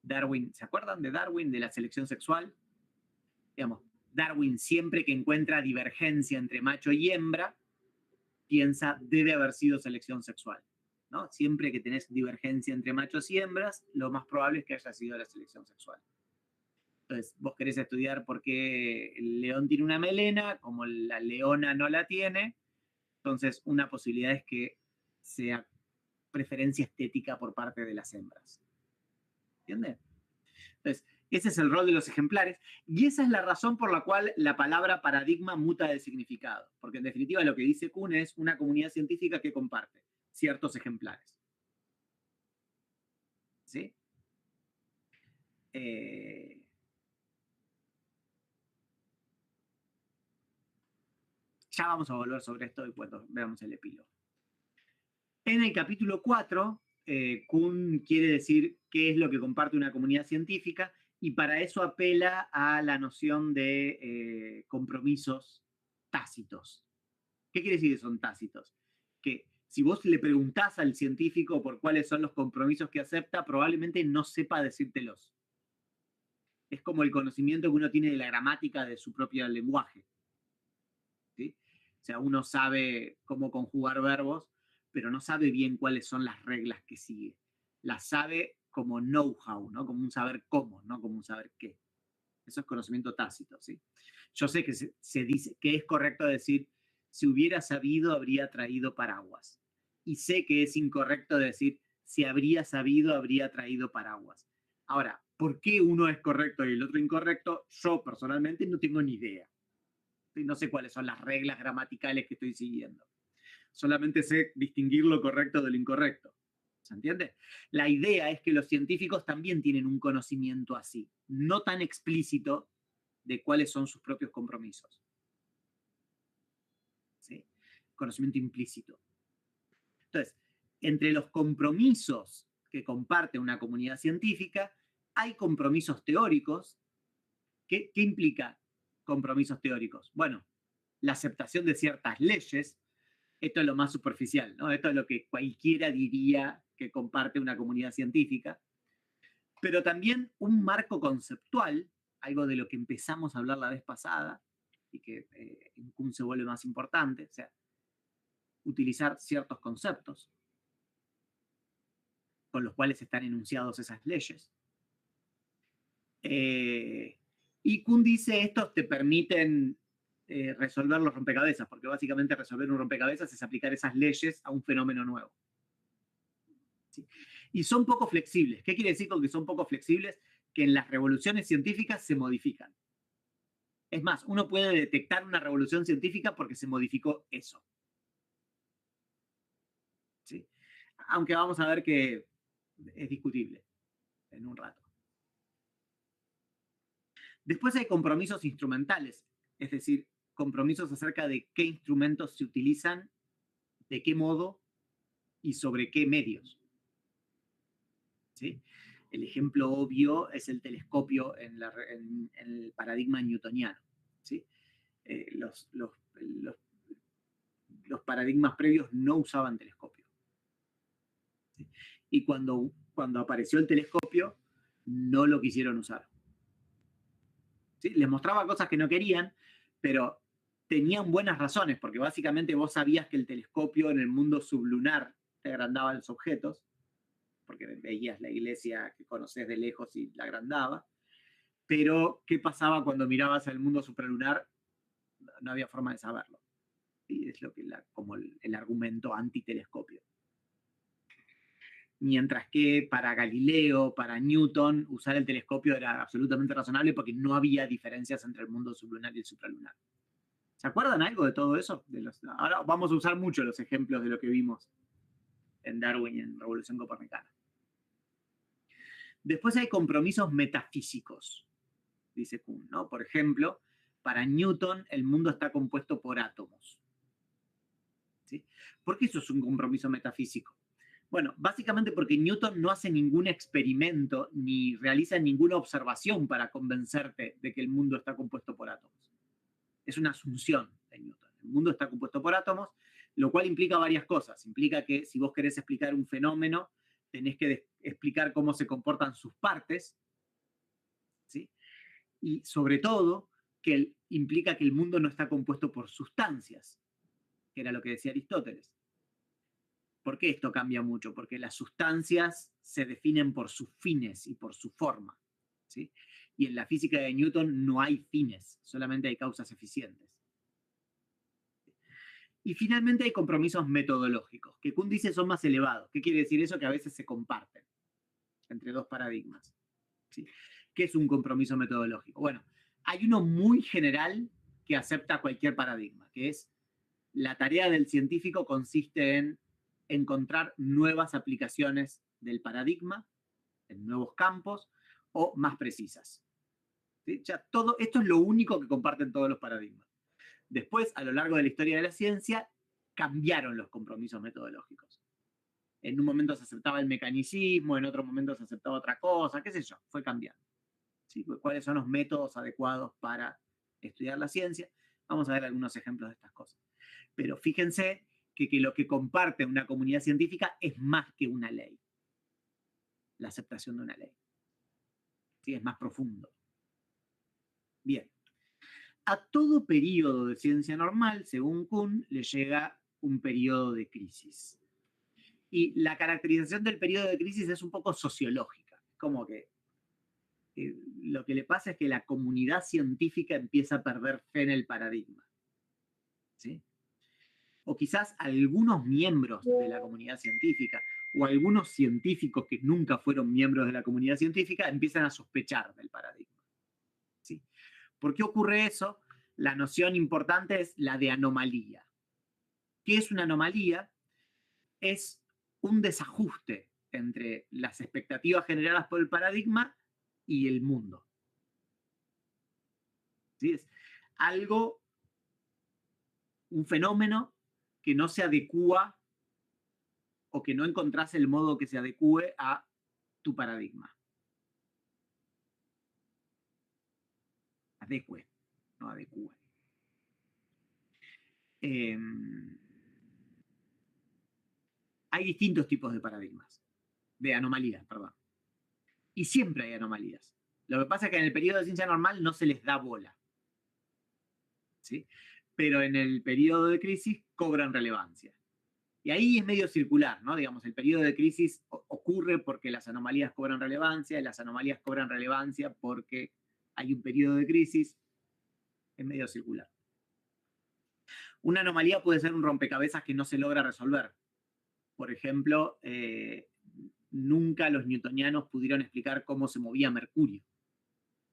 Darwin, ¿se acuerdan de Darwin, de la selección sexual? Digamos, Darwin siempre que encuentra divergencia entre macho y hembra, piensa debe haber sido selección sexual, ¿no? Siempre que tenés divergencia entre machos y hembras, lo más probable es que haya sido la selección sexual. Entonces, vos querés estudiar por qué el león tiene una melena, como la leona no la tiene, entonces una posibilidad es que sea preferencia estética por parte de las hembras. ¿Entiendes? Entonces, ese es el rol de los ejemplares y esa es la razón por la cual la palabra paradigma muta de significado, porque en definitiva lo que dice Kuhn es una comunidad científica que comparte ciertos ejemplares. ¿Sí? Ya vamos a volver sobre esto y cuando veamos el epílogo. En el capítulo 4, Kuhn quiere decir qué es lo que comparte una comunidad científica y para eso apela a la noción de compromisos tácitos. ¿Qué quiere decir que son tácitos? Que si vos le preguntás al científico por cuáles son los compromisos que acepta, probablemente no sepa decírtelos. Es como el conocimiento que uno tiene de la gramática de su propio lenguaje. ¿Sí? O sea, uno sabe cómo conjugar verbos, pero no sabe bien cuáles son las reglas que sigue. Las sabe como know-how, ¿no? Como un saber cómo, no como un saber qué. Eso es conocimiento tácito, ¿sí? Yo sé que se dice que es correcto decir, si hubiera sabido, habría traído paraguas. Y sé que es incorrecto decir, si habría sabido, habría traído paraguas. Ahora, ¿por qué uno es correcto y el otro incorrecto? Yo personalmente no tengo ni idea. No sé cuáles son las reglas gramaticales que estoy siguiendo. Solamente sé distinguir lo correcto de lo incorrecto. ¿Se entiende? La idea es que los científicos también tienen un conocimiento así, no tan explícito de cuáles son sus propios compromisos. ¿Sí? Conocimiento implícito. Entonces, entre los compromisos que comparte una comunidad científica, hay compromisos teóricos. ¿Qué implica compromisos teóricos? Bueno, la aceptación de ciertas leyes. Esto es lo más superficial, ¿no? Esto es lo que cualquiera diría que comparte una comunidad científica. Pero también un marco conceptual, algo de lo que empezamos a hablar la vez pasada, y que en Kuhn se vuelve más importante, o sea, utilizar ciertos conceptos con los cuales están enunciados esas leyes. Y Kuhn dice, estos te permiten resolver los rompecabezas, porque básicamente resolver un rompecabezas es aplicar esas leyes a un fenómeno nuevo. ¿Sí? Y son poco flexibles. ¿Qué quiere decir con que son poco flexibles? Que en las revoluciones científicas se modifican. Es más, uno puede detectar una revolución científica porque se modificó eso. ¿Sí? Aunque vamos a ver que es discutible en un rato. Después hay compromisos instrumentales, es decir, compromisos acerca de qué instrumentos se utilizan, de qué modo y sobre qué medios. ¿Sí? El ejemplo obvio es el telescopio en el paradigma newtoniano. ¿Sí? Los paradigmas previos no usaban telescopio. ¿Sí? Y cuando apareció el telescopio, no lo quisieron usar. ¿Sí? Les mostraba cosas que no querían, pero tenían buenas razones, porque básicamente vos sabías que el telescopio en el mundo sublunar te agrandaba los objetos, porque veías la iglesia que conoces de lejos y la agrandaba, pero ¿qué pasaba cuando mirabas al mundo supralunar? No había forma de saberlo. ¿Sí? Es lo que como el argumento antitelescopio. Mientras que para Galileo, para Newton, usar el telescopio era absolutamente razonable porque no había diferencias entre el mundo sublunar y el supralunar. ¿Se acuerdan algo de todo eso? Ahora vamos a usar mucho los ejemplos de lo que vimos en Darwin y en Revolución Copernicana. Después hay compromisos metafísicos, dice Kuhn, ¿no? Por ejemplo, para Newton el mundo está compuesto por átomos. ¿Sí? ¿Por qué eso es un compromiso metafísico? Bueno, básicamente porque Newton no hace ningún experimento ni realiza ninguna observación para convencerte de que el mundo está compuesto por átomos. Es una asunción de Newton. El mundo está compuesto por átomos, lo cual implica varias cosas. Implica que si vos querés explicar un fenómeno, tenés que explicar cómo se comportan sus partes, ¿sí? Y sobre todo, que implica que el mundo no está compuesto por sustancias, que era lo que decía Aristóteles. ¿Por qué esto cambia mucho? Porque las sustancias se definen por sus fines y por su forma, ¿sí? Y en la física de Newton no hay fines, solamente hay causas eficientes. Y finalmente hay compromisos metodológicos, que Kuhn dice son más elevados. ¿Qué quiere decir eso? Que a veces se comparten entre dos paradigmas, ¿sí? ¿Qué es un compromiso metodológico? Bueno, hay uno muy general que acepta cualquier paradigma, que es la tarea del científico consiste en encontrar nuevas aplicaciones del paradigma, en nuevos campos, o más precisas. ¿Sí? Ya todo, esto es lo único que comparten todos los paradigmas. Después, a lo largo de la historia de la ciencia, cambiaron los compromisos metodológicos. En un momento se aceptaba el mecanicismo, en otro momento se aceptaba otra cosa, qué sé yo, fue cambiando. ¿Sí? ¿Cuáles son los métodos adecuados para estudiar la ciencia? Vamos a ver algunos ejemplos de estas cosas. Pero fíjense que lo que comparte una comunidad científica es más que una ley. La aceptación de una ley. ¿Sí? Es más profundo. Bien. A todo periodo de ciencia normal, según Kuhn, le llega un periodo de crisis. Y la caracterización del periodo de crisis es un poco sociológica. Como que lo que le pasa es que la comunidad científica empieza a perder fe en el paradigma. ¿Sí? O quizás algunos miembros de la comunidad científica o algunos científicos que nunca fueron miembros de la comunidad científica empiezan a sospechar del paradigma. ¿Sí? ¿Por qué ocurre eso? La noción importante es la de anomalía. ¿Qué es una anomalía? Es un desajuste entre las expectativas generadas por el paradigma y el mundo. ¿Sí? Es algo, un fenómeno que no se adecúa o que no encontrás el modo que se adecúe a tu paradigma. Adecue, no adecúe. Hay distintos tipos de paradigmas, de anomalías, perdón. Y siempre hay anomalías. Lo que pasa es que en el periodo de ciencia normal no se les da bola. ¿Sí? Pero en el periodo de crisis cobran relevancia. Y ahí es medio circular, ¿no? Digamos, el periodo de crisis ocurre porque las anomalías cobran relevancia, y las anomalías cobran relevancia porque hay un periodo de crisis. Es medio circular. Una anomalía puede ser un rompecabezas que no se logra resolver. Por ejemplo, nunca los newtonianos pudieron explicar cómo se movía Mercurio.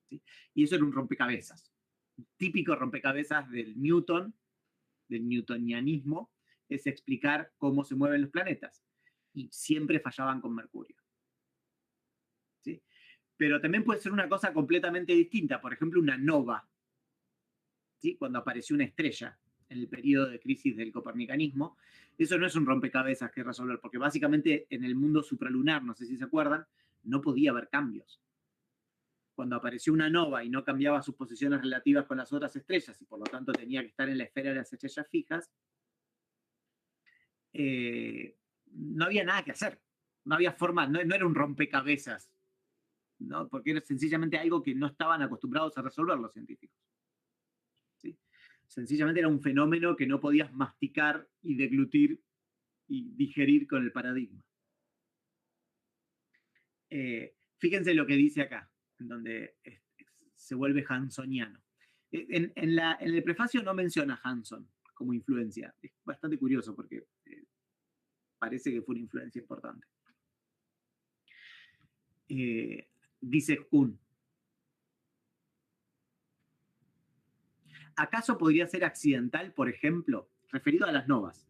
¿Sí? Y eso era un rompecabezas. Un típico rompecabezas del Newton, del newtonianismo, es explicar cómo se mueven los planetas. Y siempre fallaban con Mercurio. ¿Sí? Pero también puede ser una cosa completamente distinta. Por ejemplo, una nova. ¿Sí? Cuando apareció una estrella en el periodo de crisis del copernicanismo, eso no es un rompecabezas que resolver, porque básicamente en el mundo supralunar, no sé si se acuerdan, no podía haber cambios. Cuando apareció una nova y no cambiaba sus posiciones relativas con las otras estrellas, y por lo tanto tenía que estar en la esfera de las estrellas fijas, no había nada que hacer. No había forma, no era un rompecabezas, ¿no? Porque era sencillamente algo que no estaban acostumbrados a resolver los científicos. ¿Sí? Sencillamente era un fenómeno que no podías masticar y deglutir y digerir con el paradigma. Fíjense lo que dice acá, en donde se vuelve hansoniano. En el prefacio no menciona Hanson como influencia. Es bastante curioso porque parece que fue una influencia importante. Dice Kuhn: ¿acaso podría ser accidental, por ejemplo, referido a las novas?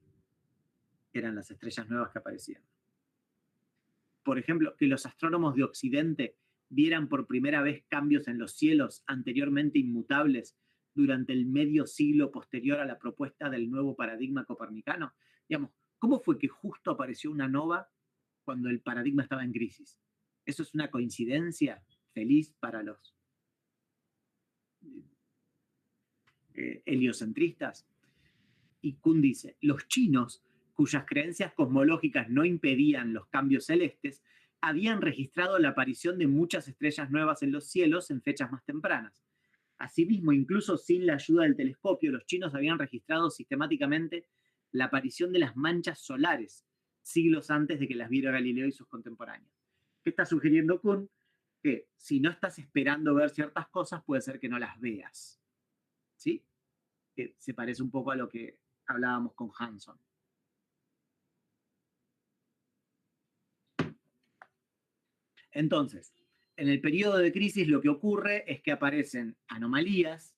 Eran las estrellas nuevas que aparecían. Por ejemplo, que los astrónomos de Occidente vieran por primera vez cambios en los cielos anteriormente inmutables durante el medio siglo posterior a la propuesta del nuevo paradigma copernicano. Digamos, ¿cómo fue que justo apareció una nova cuando el paradigma estaba en crisis? ¿Eso es una coincidencia feliz para los heliocentristas? Y Kuhn dice: los chinos, cuyas creencias cosmológicas no impedían los cambios celestes, habían registrado la aparición de muchas estrellas nuevas en los cielos en fechas más tempranas. Asimismo, incluso sin la ayuda del telescopio, los chinos habían registrado sistemáticamente la aparición de las manchas solares, siglos antes de que las viera Galileo y sus contemporáneos. ¿Qué está sugiriendo Kuhn? Que si no estás esperando ver ciertas cosas, puede ser que no las veas. ¿Sí? Que se parece un poco a lo que hablábamos con Hanson. Entonces, en el periodo de crisis lo que ocurre es que aparecen anomalías.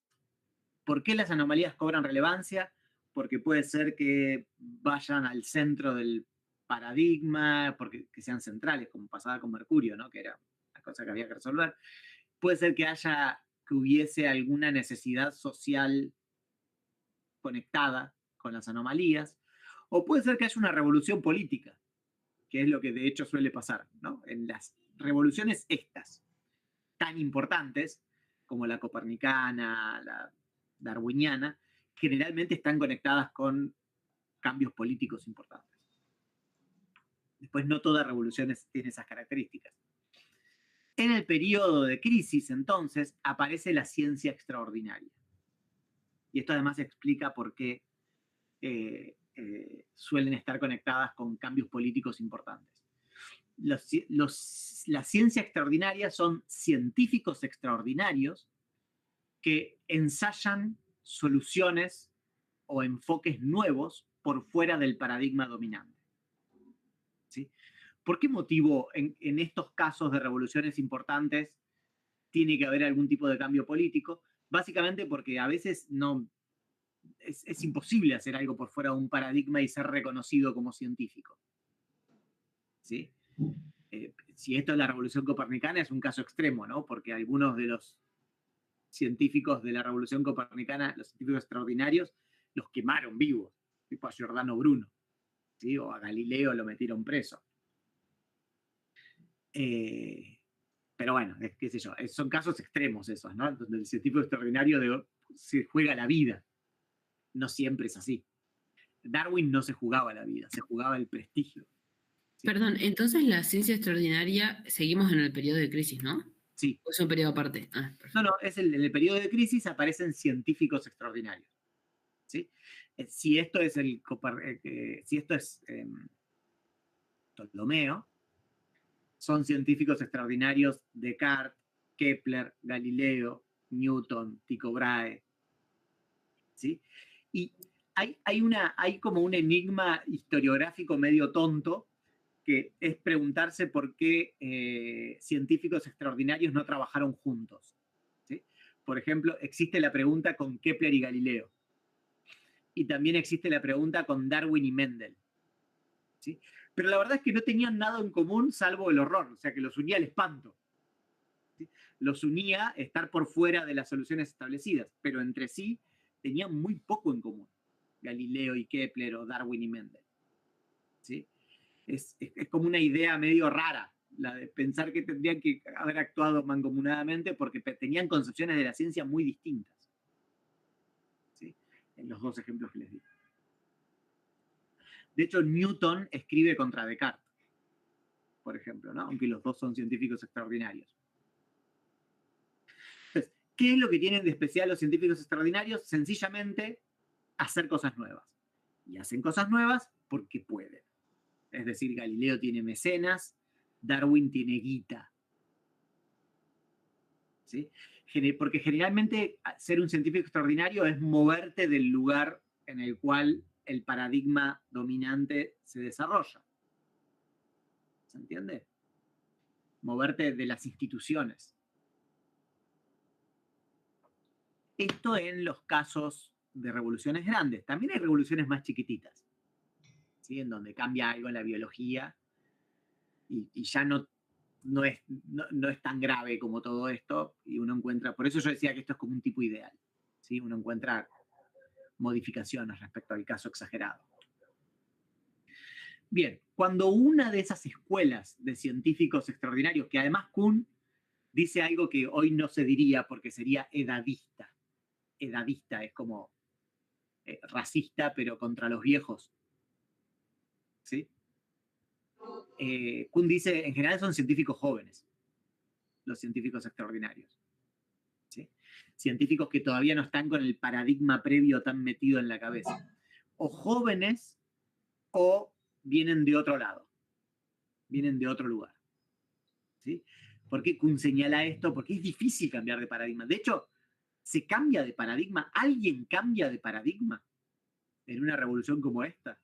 ¿Por qué las anomalías cobran relevancia? Porque puede ser que vayan al centro del paradigma, porque que sean centrales, como pasaba con Mercurio, ¿no? Que era la cosa que había que resolver. Puede ser que hubiese alguna necesidad social conectada con las anomalías, o puede ser que haya una revolución política, que es lo que de hecho suele pasar, ¿no? En las revoluciones estas, tan importantes como la copernicana, la darwiniana, generalmente están conectadas con cambios políticos importantes. Después, no toda revolución tiene esas características. En el periodo de crisis, entonces, aparece la ciencia extraordinaria. Y esto además explica por qué suelen estar conectadas con cambios políticos importantes. La ciencia extraordinaria son científicos extraordinarios que ensayan soluciones o enfoques nuevos por fuera del paradigma dominante. ¿Sí? ¿Por qué motivo en estos casos de revoluciones importantes tiene que haber algún tipo de cambio político? Básicamente porque a veces es imposible hacer algo por fuera de un paradigma y ser reconocido como científico. ¿Sí? Si esto es la revolución copernicana, es un caso extremo, ¿no? Porque algunos de los científicos de la revolución copernicana, los científicos extraordinarios, los quemaron vivos, tipo a Giordano Bruno, ¿sí? O a Galileo lo metieron preso. Pero bueno, qué sé yo, son casos extremos esos, ¿no? Donde el científico extraordinario se juega la vida. No siempre es así. Darwin no se jugaba la vida, se jugaba el prestigio. ¿Sí? Perdón, entonces la ciencia extraordinaria, seguimos en el periodo de crisis, ¿no? Sí. ¿O es un periodo aparte? No, en el periodo de crisis aparecen científicos extraordinarios. ¿Sí? Si esto es Ptolomeo, son científicos extraordinarios Descartes, Kepler, Galileo, Newton, Tycho Brahe. ¿Sí? Y hay como un enigma historiográfico medio tonto, que es preguntarse por qué científicos extraordinarios no trabajaron juntos. ¿Sí? Por ejemplo, existe la pregunta con Kepler y Galileo. Y también existe la pregunta con Darwin y Mendel. ¿Sí? Pero la verdad es que no tenían nada en común salvo el horror, o sea que los unía el espanto. ¿Sí? Los unía estar por fuera de las soluciones establecidas, pero entre sí tenían muy poco en común, Galileo y Kepler o Darwin y Mendel. ¿Sí? Es como una idea medio rara, la de pensar que tendrían que haber actuado mancomunadamente porque tenían concepciones de la ciencia muy distintas. ¿Sí? En los dos ejemplos que les di. De hecho, Newton escribe contra Descartes, por ejemplo, ¿no? Aunque los dos son científicos extraordinarios. Entonces, ¿qué es lo que tienen de especial los científicos extraordinarios? Sencillamente hacer cosas nuevas. Y hacen cosas nuevas porque pueden. Es decir, Galileo tiene mecenas, Darwin tiene guita. ¿Sí? Porque generalmente ser un científico extraordinario es moverte del lugar en el cual el paradigma dominante se desarrolla. ¿Se entiende? Moverte de las instituciones. Esto en los casos de revoluciones grandes. También hay revoluciones más chiquititas, ¿sí? En donde cambia algo en la biología y ya no es tan grave como todo esto, y uno encuentra, por eso yo decía que esto es como un tipo ideal, ¿sí? Uno encuentra modificaciones respecto al caso exagerado. Bien, cuando una de esas escuelas de científicos extraordinarios, que además Kuhn dice algo que hoy no se diría porque sería edadista. Edadista es como racista, pero contra los viejos. ¿Sí? Kuhn dice, en general son científicos jóvenes, los científicos extraordinarios. ¿Sí? Científicos que todavía no están con el paradigma previo tan metido en la cabeza. o jóvenes o vienen de otro lado, vienen de otro lugar. ¿Sí? ¿Por qué Kuhn señala esto? Porque es difícil cambiar de paradigma. De hecho, se cambia de paradigma. ¿Alguien cambia de paradigma en una revolución como esta?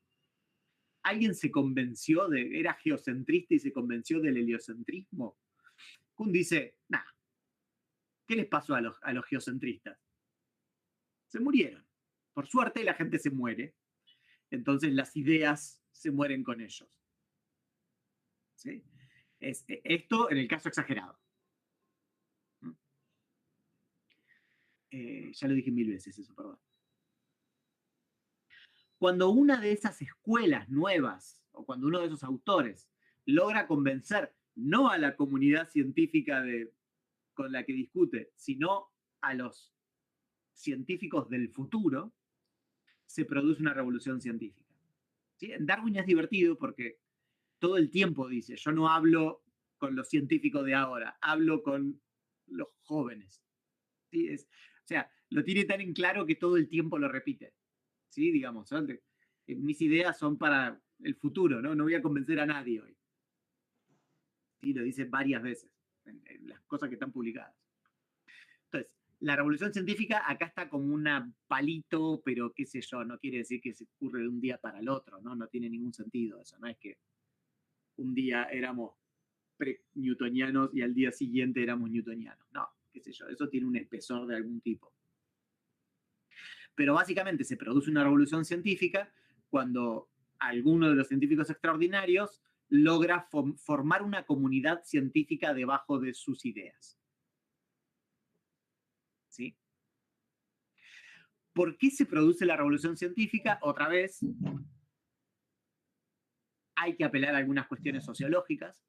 ¿Alguien se convenció era geocentrista y se convenció del heliocentrismo? Kuhn dice, nada, ¿qué les pasó a los geocentristas? Se murieron. Por suerte la gente se muere. Entonces las ideas se mueren con ellos. ¿Sí? Esto en el caso exagerado. Ya lo dije 1000 veces eso, perdón. Cuando una de esas escuelas nuevas, o cuando uno de esos autores logra convencer no a la comunidad científica con la que discute, sino a los científicos del futuro, se produce una revolución científica. ¿Sí? Darwin es divertido porque todo el tiempo dice, yo no hablo con los científicos de ahora, hablo con los jóvenes. ¿Sí? O sea, lo tiene tan en claro que todo el tiempo lo repite. ¿Sí? Digamos, mis ideas son para el futuro, ¿no? No voy a convencer a nadie hoy. ¿Sí? Lo dice varias veces en las cosas que están publicadas. Entonces, la revolución científica acá está como un palito, pero qué sé yo, no quiere decir que se ocurre de un día para el otro, ¿no? No tiene ningún sentido eso, no es que un día éramos pre-newtonianos y al día siguiente éramos newtonianos. No, qué sé yo, eso tiene un espesor de algún tipo. Pero básicamente se produce una revolución científica cuando alguno de los científicos extraordinarios logra formar una comunidad científica debajo de sus ideas. ¿Sí? ¿Por qué se produce la revolución científica? Otra vez, hay que apelar a algunas cuestiones sociológicas.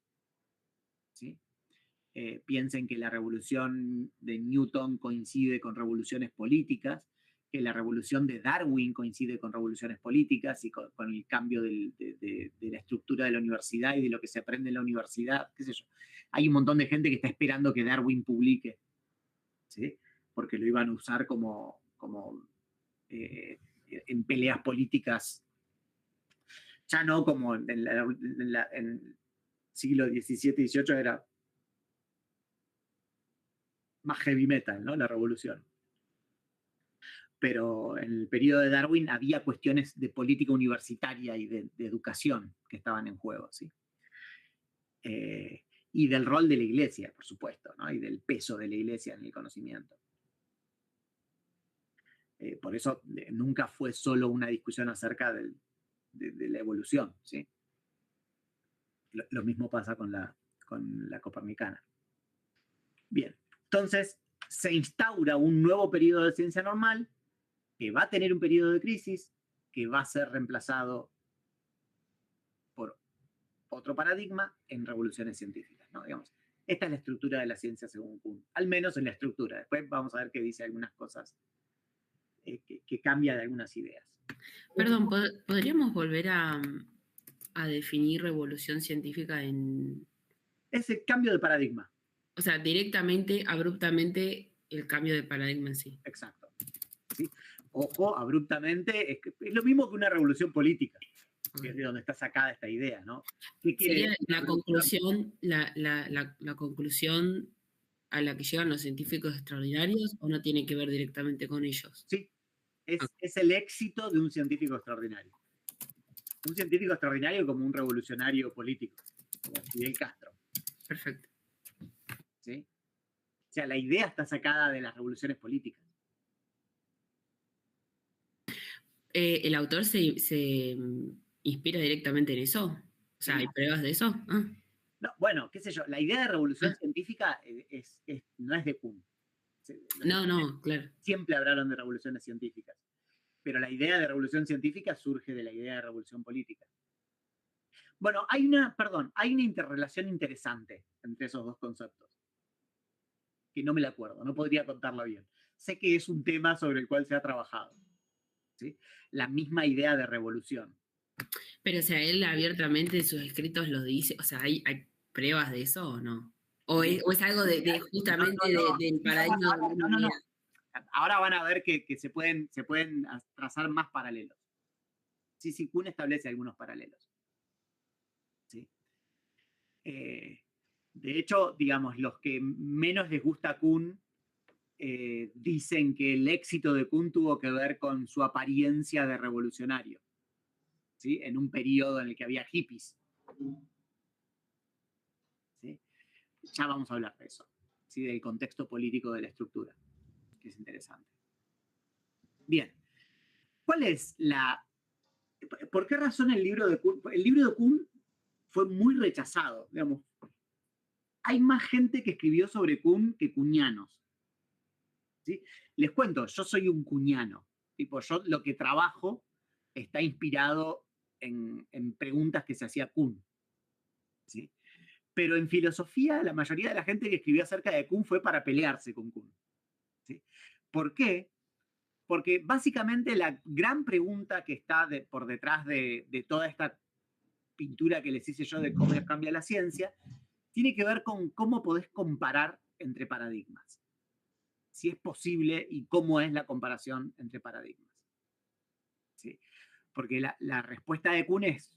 ¿Sí? Piensen que la revolución de Newton coincide con revoluciones políticas, que la revolución de Darwin coincide con revoluciones políticas y con el cambio de la estructura de la universidad y de lo que se aprende en la universidad, qué sé yo. Hay un montón de gente que está esperando que Darwin publique, ¿sí? Porque lo iban a usar como en peleas políticas, ya no como en el siglo XVII y XVIII era más heavy metal, ¿no? La revolución. Pero en el periodo de Darwin había cuestiones de política universitaria y de educación que estaban en juego, ¿sí? Y del rol de la iglesia, por supuesto, ¿no? Y del peso de la iglesia en el conocimiento. Por eso nunca fue solo una discusión acerca de la evolución, ¿sí? Lo mismo pasa con la copernicana. Bien, entonces se instaura un nuevo periodo de ciencia normal que va a tener un periodo de crisis, que va a ser reemplazado por otro paradigma en revoluciones científicas, ¿no? Digamos, esta es la estructura de la ciencia según Kuhn, al menos en la estructura. Después vamos a ver que dice algunas cosas que cambia de algunas ideas. Perdón, ¿podríamos volver a definir revolución científica en...? Es el cambio de paradigma. O sea, directamente, abruptamente, el cambio de paradigma en sí. Exacto. ¿Sí? Ojo, abruptamente, es lo mismo que una revolución política, que es de donde está sacada esta idea, ¿no? ¿Qué quiere ¿Sería decir? la conclusión, la conclusión a la que llegan los científicos extraordinarios o no tiene que ver directamente con ellos? Sí, es el éxito de un científico extraordinario. Un científico extraordinario como un revolucionario político, como Fidel Castro. Perfecto. ¿Sí? O sea, la idea está sacada de las revoluciones políticas. ¿El autor se inspira directamente en eso? O sea, ¿hay pruebas de eso? Ah. No, bueno, qué sé yo, la idea de revolución científica no es de Kuhn. No, claro. Siempre hablaron de revoluciones científicas. Pero la idea de revolución científica surge de la idea de revolución política. Bueno, hay una interrelación interesante entre esos dos conceptos. Que no me la acuerdo, no podría contarla bien. Sé que es un tema sobre el cual se ha trabajado. ¿Sí? La misma idea de revolución. Pero, o sea, él abiertamente en sus escritos lo dice, o sea, ¿hay pruebas de eso o no? ¿O es algo de justamente del paradigma de la humanidad? Ahora van a ver que se pueden trazar más paralelos. Sí, sí, Kuhn establece algunos paralelos. ¿Sí? De hecho, digamos, los que menos les gusta a Kuhn dicen que el éxito de Kuhn tuvo que ver con su apariencia de revolucionario, ¿sí? En un periodo en el que había hippies. ¿Sí? Ya vamos a hablar de eso, ¿sí? Del contexto político de la estructura, que es interesante. Bien, ¿cuál es la... ¿Por qué razón el libro de Kuhn? El libro de Kuhn fue muy rechazado, digamos. Hay más gente que escribió sobre Kuhn que kuhnianos. ¿Sí? Les cuento, yo soy un kuhniano. Tipo, yo lo que trabajo está inspirado en preguntas que se hacía Kuhn. ¿Sí? Pero en filosofía, la mayoría de la gente que escribió acerca de Kuhn fue para pelearse con Kuhn. ¿Sí? ¿Por qué? Porque básicamente la gran pregunta que está por detrás de toda esta pintura que les hice yo de cómo cambia la ciencia, tiene que ver con cómo podés comparar entre paradigmas. Si es posible y cómo es la comparación entre paradigmas. ¿Sí? Porque la respuesta de Kuhn es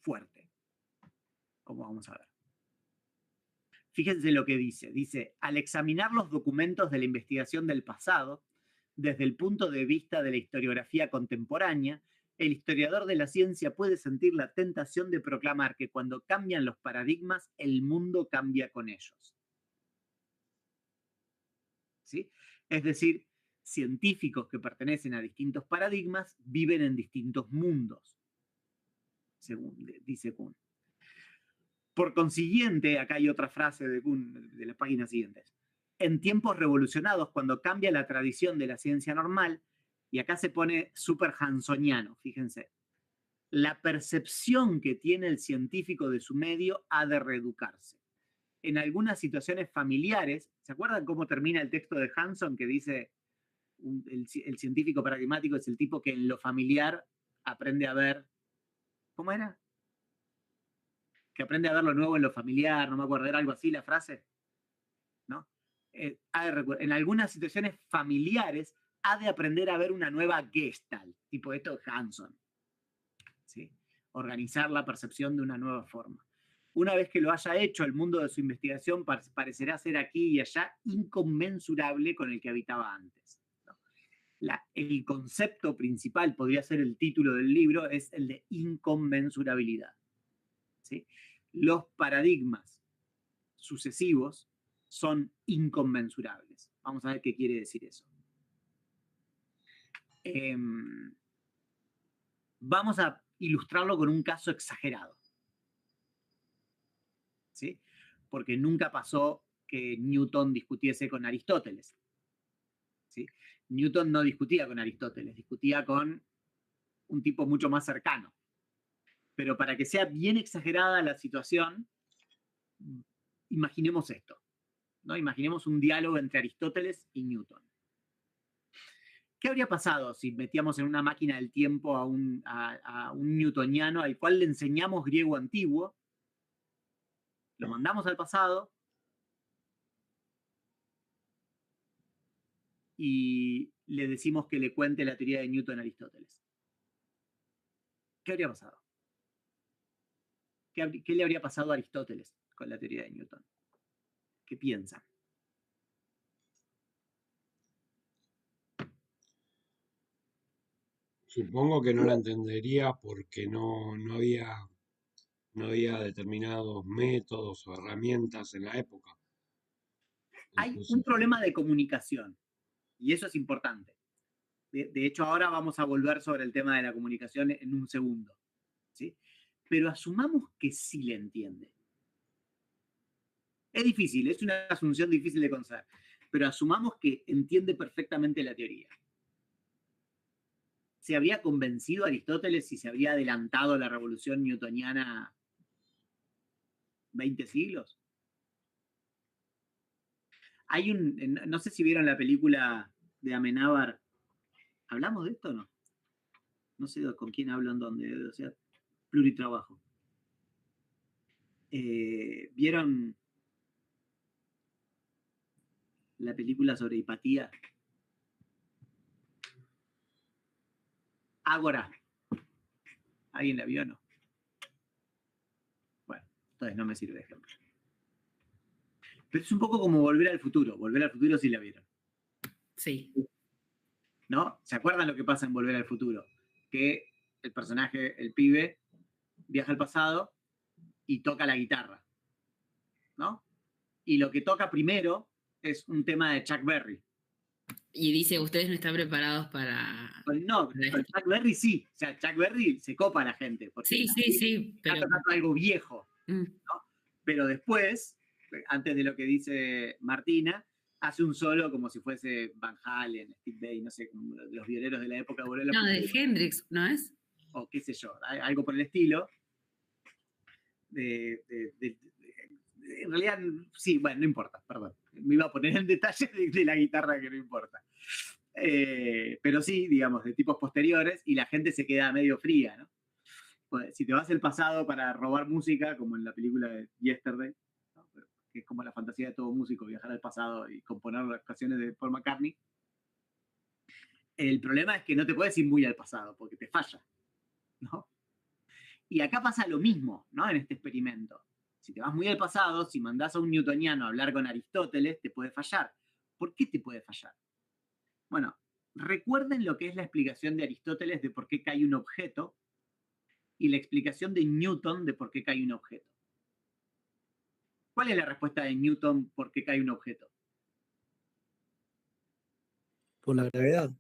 fuerte, como vamos a ver. Fíjense lo que dice. Dice, al examinar los documentos de la investigación del pasado, desde el punto de vista de la historiografía contemporánea, el historiador de la ciencia puede sentir la tentación de proclamar que cuando cambian los paradigmas, el mundo cambia con ellos. ¿Sí? Es decir, científicos que pertenecen a distintos paradigmas viven en distintos mundos, según dice Kuhn. Por consiguiente, acá hay otra frase de Kuhn, de las páginas siguientes. En tiempos revolucionados, cuando cambia la tradición de la ciencia normal, y acá se pone súper hansoniano, fíjense, la percepción que tiene el científico de su medio ha de reeducarse. En algunas situaciones familiares, ¿se acuerdan cómo termina el texto de Hanson que dice el científico paradigmático es el tipo que en lo familiar aprende a ver, ¿cómo era? Que aprende a ver lo nuevo en lo familiar, no me acuerdo, era algo así la frase, ¿no? En algunas situaciones familiares ha de aprender a ver una nueva Gestalt, tipo esto de Hanson, ¿sí? Organizar la percepción de una nueva forma. Una vez que lo haya hecho, el mundo de su investigación parecerá ser aquí y allá inconmensurable con el que habitaba antes. El concepto principal, podría ser el título del libro, es el de inconmensurabilidad. ¿Sí? Los paradigmas sucesivos son inconmensurables. Vamos a ver qué quiere decir eso. Vamos a ilustrarlo con un caso exagerado. ¿Sí? Porque nunca pasó que Newton discutiese con Aristóteles. ¿Sí? Newton no discutía con Aristóteles, discutía con un tipo mucho más cercano. Pero para que sea bien exagerada la situación, imaginemos esto, ¿no? Imaginemos un diálogo entre Aristóteles y Newton. ¿Qué habría pasado si metíamos en una máquina del tiempo a un newtoniano al cual le enseñamos griego antiguo, lo mandamos al pasado y le decimos que le cuente la teoría de Newton a Aristóteles? ¿Qué habría pasado? ¿Qué le habría pasado a Aristóteles con la teoría de Newton? ¿Qué piensan? Supongo que no la entendería porque no había determinados métodos o herramientas en la época. Hay Entonces, un problema de comunicación y eso es importante. De hecho, ahora vamos a volver sobre el tema de la comunicación en un segundo, ¿sí? Pero asumamos que sí le entiende. Es difícil, es una asunción difícil de conocer, pero asumamos que entiende perfectamente la teoría. ¿Se habría convencido Aristóteles si se habría adelantado la revolución newtoniana 20 siglos? No sé si vieron la película de Amenábar. ¿Hablamos de esto o no? No sé con quién hablo en dónde, o sea, pluritrabajo. ¿Vieron la película sobre Hipatía? Ágora. ¿Alguien la vio o no? Bueno, entonces no me sirve de ejemplo. Pero es un poco como Volver al Futuro. Volver al Futuro sí la vieron, Sí. ¿no? ¿Se acuerdan lo que pasa en Volver al Futuro? Que el personaje, el pibe, viaja al pasado y toca la guitarra, ¿no? Y lo que toca primero es un tema de Chuck Berry. Y dice, ustedes no están preparados para... No, con Chuck Berry sí. O sea, Chuck Berry se copa a la gente. Porque Sí, está pero... tocando algo viejo. Mm. Pero después, antes de lo que dice Martina, hace un solo como si fuese Van Halen, Steve Vai, no sé, como los violeros de la época. No, de Hendrix, ¿no es? O qué sé yo, algo por el estilo. En realidad, sí, bueno, no importa, perdón. Me iba a poner en detalle de la guitarra que no importa. Pero sí, digamos, de tipos posteriores, y la gente se queda medio fría, ¿no? Pues, si te vas al pasado para robar música, como en la película de Yesterday, ¿no? Que es como la fantasía de todo músico, viajar al pasado y componer las canciones de Paul McCartney, el problema es que no te puedes ir muy al pasado, porque te falla, ¿no? Y acá pasa lo mismo, ¿no? En este experimento. Si te vas muy al pasado, si mandás a un newtoniano a hablar con Aristóteles, te puede fallar. ¿Por qué te puede fallar? Bueno, recuerden lo que es la explicación de Aristóteles de por qué cae un objeto y la explicación de Newton de por qué cae un objeto. ¿Cuál es la respuesta de Newton por qué cae un objeto? Por la gravedad.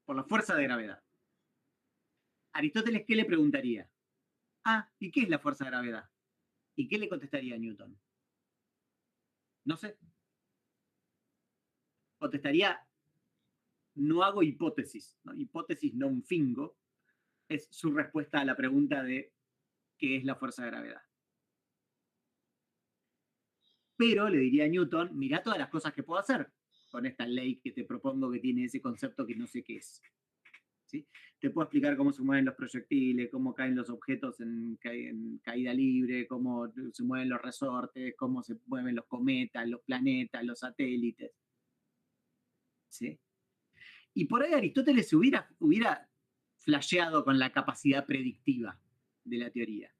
Por la fuerza de gravedad. Aristóteles, ¿qué le preguntaría? Ah, ¿y qué es la fuerza de gravedad? ¿Y qué le contestaría Newton? No sé. Contestaría, no hago hipótesis, ¿no? Hipótesis non fingo es su respuesta a la pregunta de qué es la fuerza de gravedad. Pero le diría a Newton, mirá todas las cosas que puedo hacer con esta ley que te propongo que tiene ese concepto que no sé qué es. ¿Sí? Te puedo explicar cómo se mueven los proyectiles, cómo caen los objetos en caída libre, cómo se mueven los resortes, cómo se mueven los cometas, los planetas, los satélites. ¿Sí? Y por ahí Aristóteles hubiera flasheado con la capacidad predictiva de la teoría,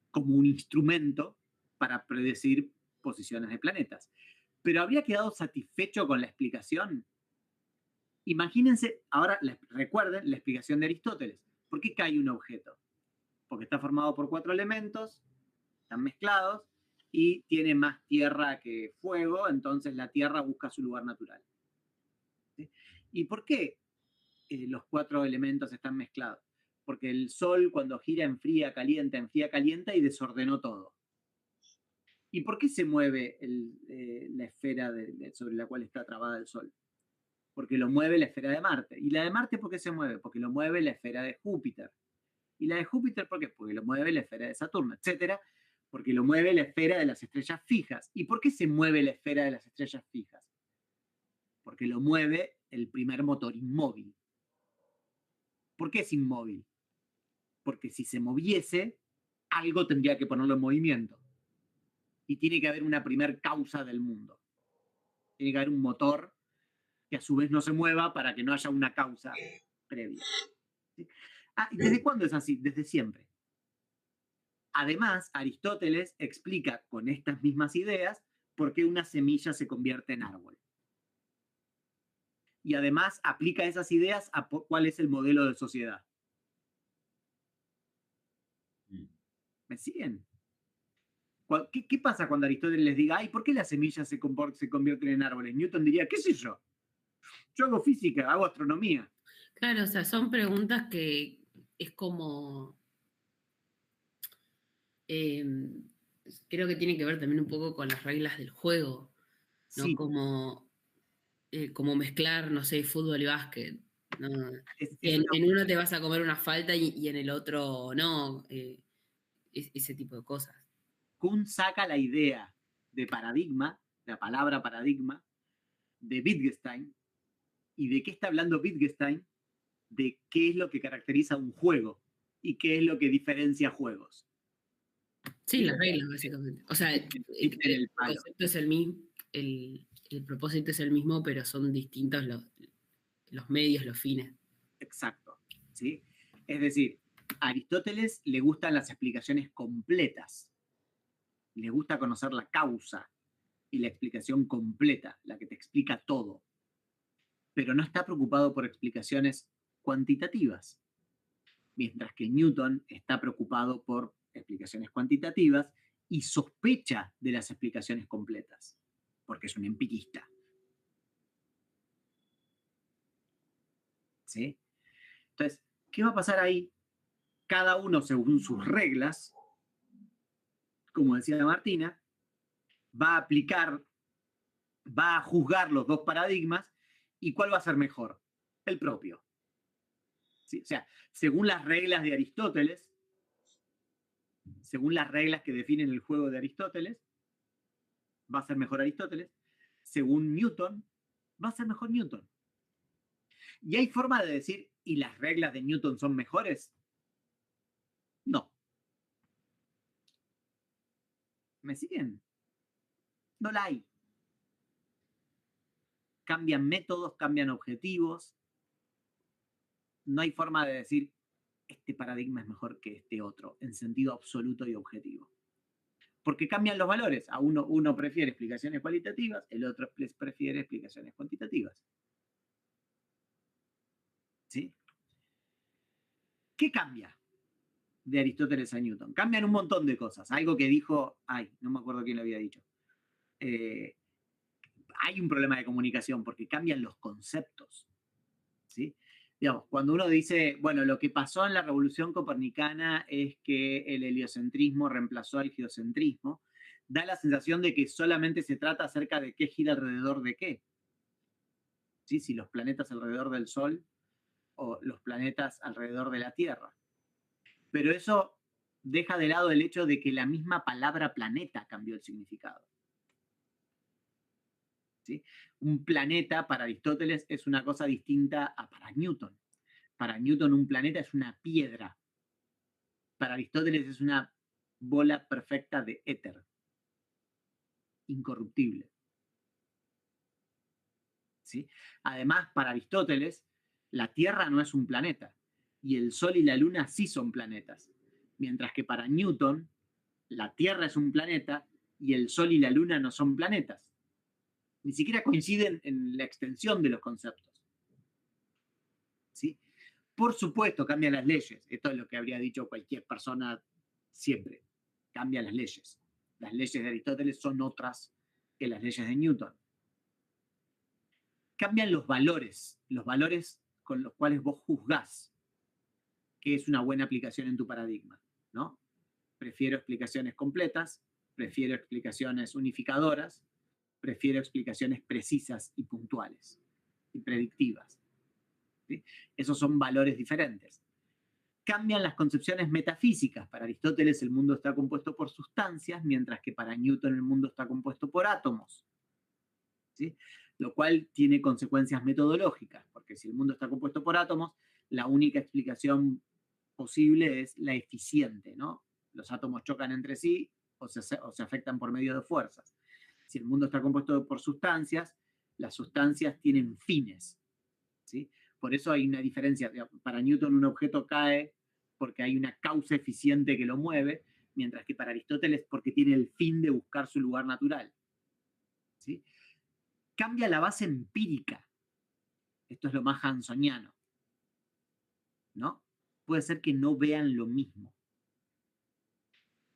como un instrumento para predecir posiciones de planetas. Pero habría quedado satisfecho con la explicación. Imagínense, ahora recuerden la explicación de Aristóteles. ¿Por qué cae un objeto? Porque está formado por 4 elementos, están mezclados y tiene más tierra que fuego, entonces la tierra busca su lugar natural. ¿Sí? ¿Y por qué los 4 elementos están mezclados? Porque el Sol cuando gira enfría, calienta y desordenó todo. ¿Y por qué se mueve la esfera sobre la cual está trabada el Sol? Porque lo mueve la esfera de Marte. ¿Y la de Marte por qué se mueve? Porque lo mueve la esfera de Júpiter. ¿Y la de Júpiter por qué? Porque lo mueve la esfera de Saturno, etcétera, porque lo mueve la esfera de las estrellas fijas. ¿Y por qué se mueve la esfera de las estrellas fijas? Porque lo mueve el primer motor inmóvil. ¿Por qué es inmóvil? Porque si se moviese, algo tendría que ponerlo en movimiento. Y tiene que haber una primer causa del mundo. Tiene que haber un motor que a su vez no se mueva para que no haya una causa previa. ¿Sí? ¿Y desde cuándo es así? Desde siempre. Además, Aristóteles explica con estas mismas ideas por qué una semilla se convierte en árbol. Y además aplica esas ideas a cuál es el modelo de sociedad. ¿Me siguen? ¿Qué pasa cuando Aristóteles les diga, ay, ¿por qué las semillas se convierten en árboles? Newton diría, ¿qué sé yo? Yo hago física, hago astronomía. Claro, o sea, son preguntas que es como... creo que tiene que ver también un poco con las reglas del juego, ¿no? Sí. Como mezclar, no sé, fútbol y básquet, ¿no? En uno te vas a comer una falta y en el otro no, ese tipo de cosas. Kuhn saca la idea de paradigma, la palabra paradigma, de Wittgenstein. ¿Y de qué está hablando Wittgenstein? De qué es lo que caracteriza un juego y qué es lo que diferencia juegos. Sí, las reglas, básicamente. O sea, el concepto es el mismo, el propósito es el mismo, pero son distintos los medios, los fines. Exacto. ¿Sí? Es decir, A Aristóteles le gustan las explicaciones completas. Le gusta conocer la causa y la explicación completa, la que te explica todo. Pero no está preocupado por explicaciones cuantitativas. Mientras que Newton está preocupado por explicaciones cuantitativas y sospecha de las explicaciones completas, porque es un empirista. ¿Sí? Entonces, ¿qué va a pasar ahí? Cada uno, según sus reglas, como decía Martina, va a aplicar, va a juzgar los dos paradigmas y cuál va a ser mejor, el propio. ¿Sí? O sea, según las reglas de Aristóteles, según las reglas que definen el juego de Aristóteles, va a ser mejor Aristóteles. Según Newton, va a ser mejor Newton. ¿Y hay forma de decir, ¿y las reglas de Newton son mejores? No. ¿Me siguen? No la hay. Cambian métodos, cambian objetivos. No hay forma de decir, este paradigma es mejor que este otro, en sentido absoluto y objetivo. Porque cambian los valores. A uno prefiere explicaciones cualitativas, el otro prefiere explicaciones cuantitativas. ¿Sí? ¿Qué cambia de Aristóteles a Newton? Cambian un montón de cosas. Algo que dijo, no me acuerdo quién lo había dicho. Hay un problema de comunicación porque cambian los conceptos. ¿Sí? Digamos, cuando uno dice, bueno, lo que pasó en la revolución copernicana es que el heliocentrismo reemplazó al geocentrismo, da la sensación de que solamente se trata acerca de qué gira alrededor de qué. ¿Sí? Si los planetas alrededor del Sol o los planetas alrededor de la Tierra. Pero eso deja de lado el hecho de que la misma palabra planeta cambió el significado. ¿Sí? Un planeta para Aristóteles es una cosa distinta a para Newton. Para Newton un planeta es una piedra. Para Aristóteles es una bola perfecta de éter. Incorruptible. ¿Sí? Además, para Aristóteles, la Tierra no es un planeta. Y el Sol y la Luna sí son planetas. Mientras que para Newton, la Tierra es un planeta y el Sol y la Luna no son planetas. Ni siquiera coinciden en la extensión de los conceptos. ¿Sí? Por supuesto, cambian las leyes. Esto es lo que habría dicho cualquier persona siempre. Cambian las leyes. Las leyes de Aristóteles son otras que las leyes de Newton. Cambian los valores con los cuales vos juzgás que es una buena aplicación en tu paradigma, ¿no? Prefiero explicaciones completas, prefiero explicaciones unificadoras, prefiero explicaciones precisas y puntuales y predictivas. ¿Sí? Esos son valores diferentes. Cambian las concepciones metafísicas. Para Aristóteles el mundo está compuesto por sustancias, mientras que para Newton el mundo está compuesto por átomos. ¿Sí? Lo cual tiene consecuencias metodológicas, porque si el mundo está compuesto por átomos, la única explicación posible es la eficiente, ¿no? Los átomos chocan entre sí o se afectan por medio de fuerzas. Si el mundo está compuesto por sustancias, las sustancias tienen fines. ¿Sí? Por eso hay una diferencia. Para Newton un objeto cae porque hay una causa eficiente que lo mueve, mientras que para Aristóteles porque tiene el fin de buscar su lugar natural. ¿Sí? Cambia la base empírica. Esto es lo más hansoniano. ¿No? Puede ser que no vean lo mismo.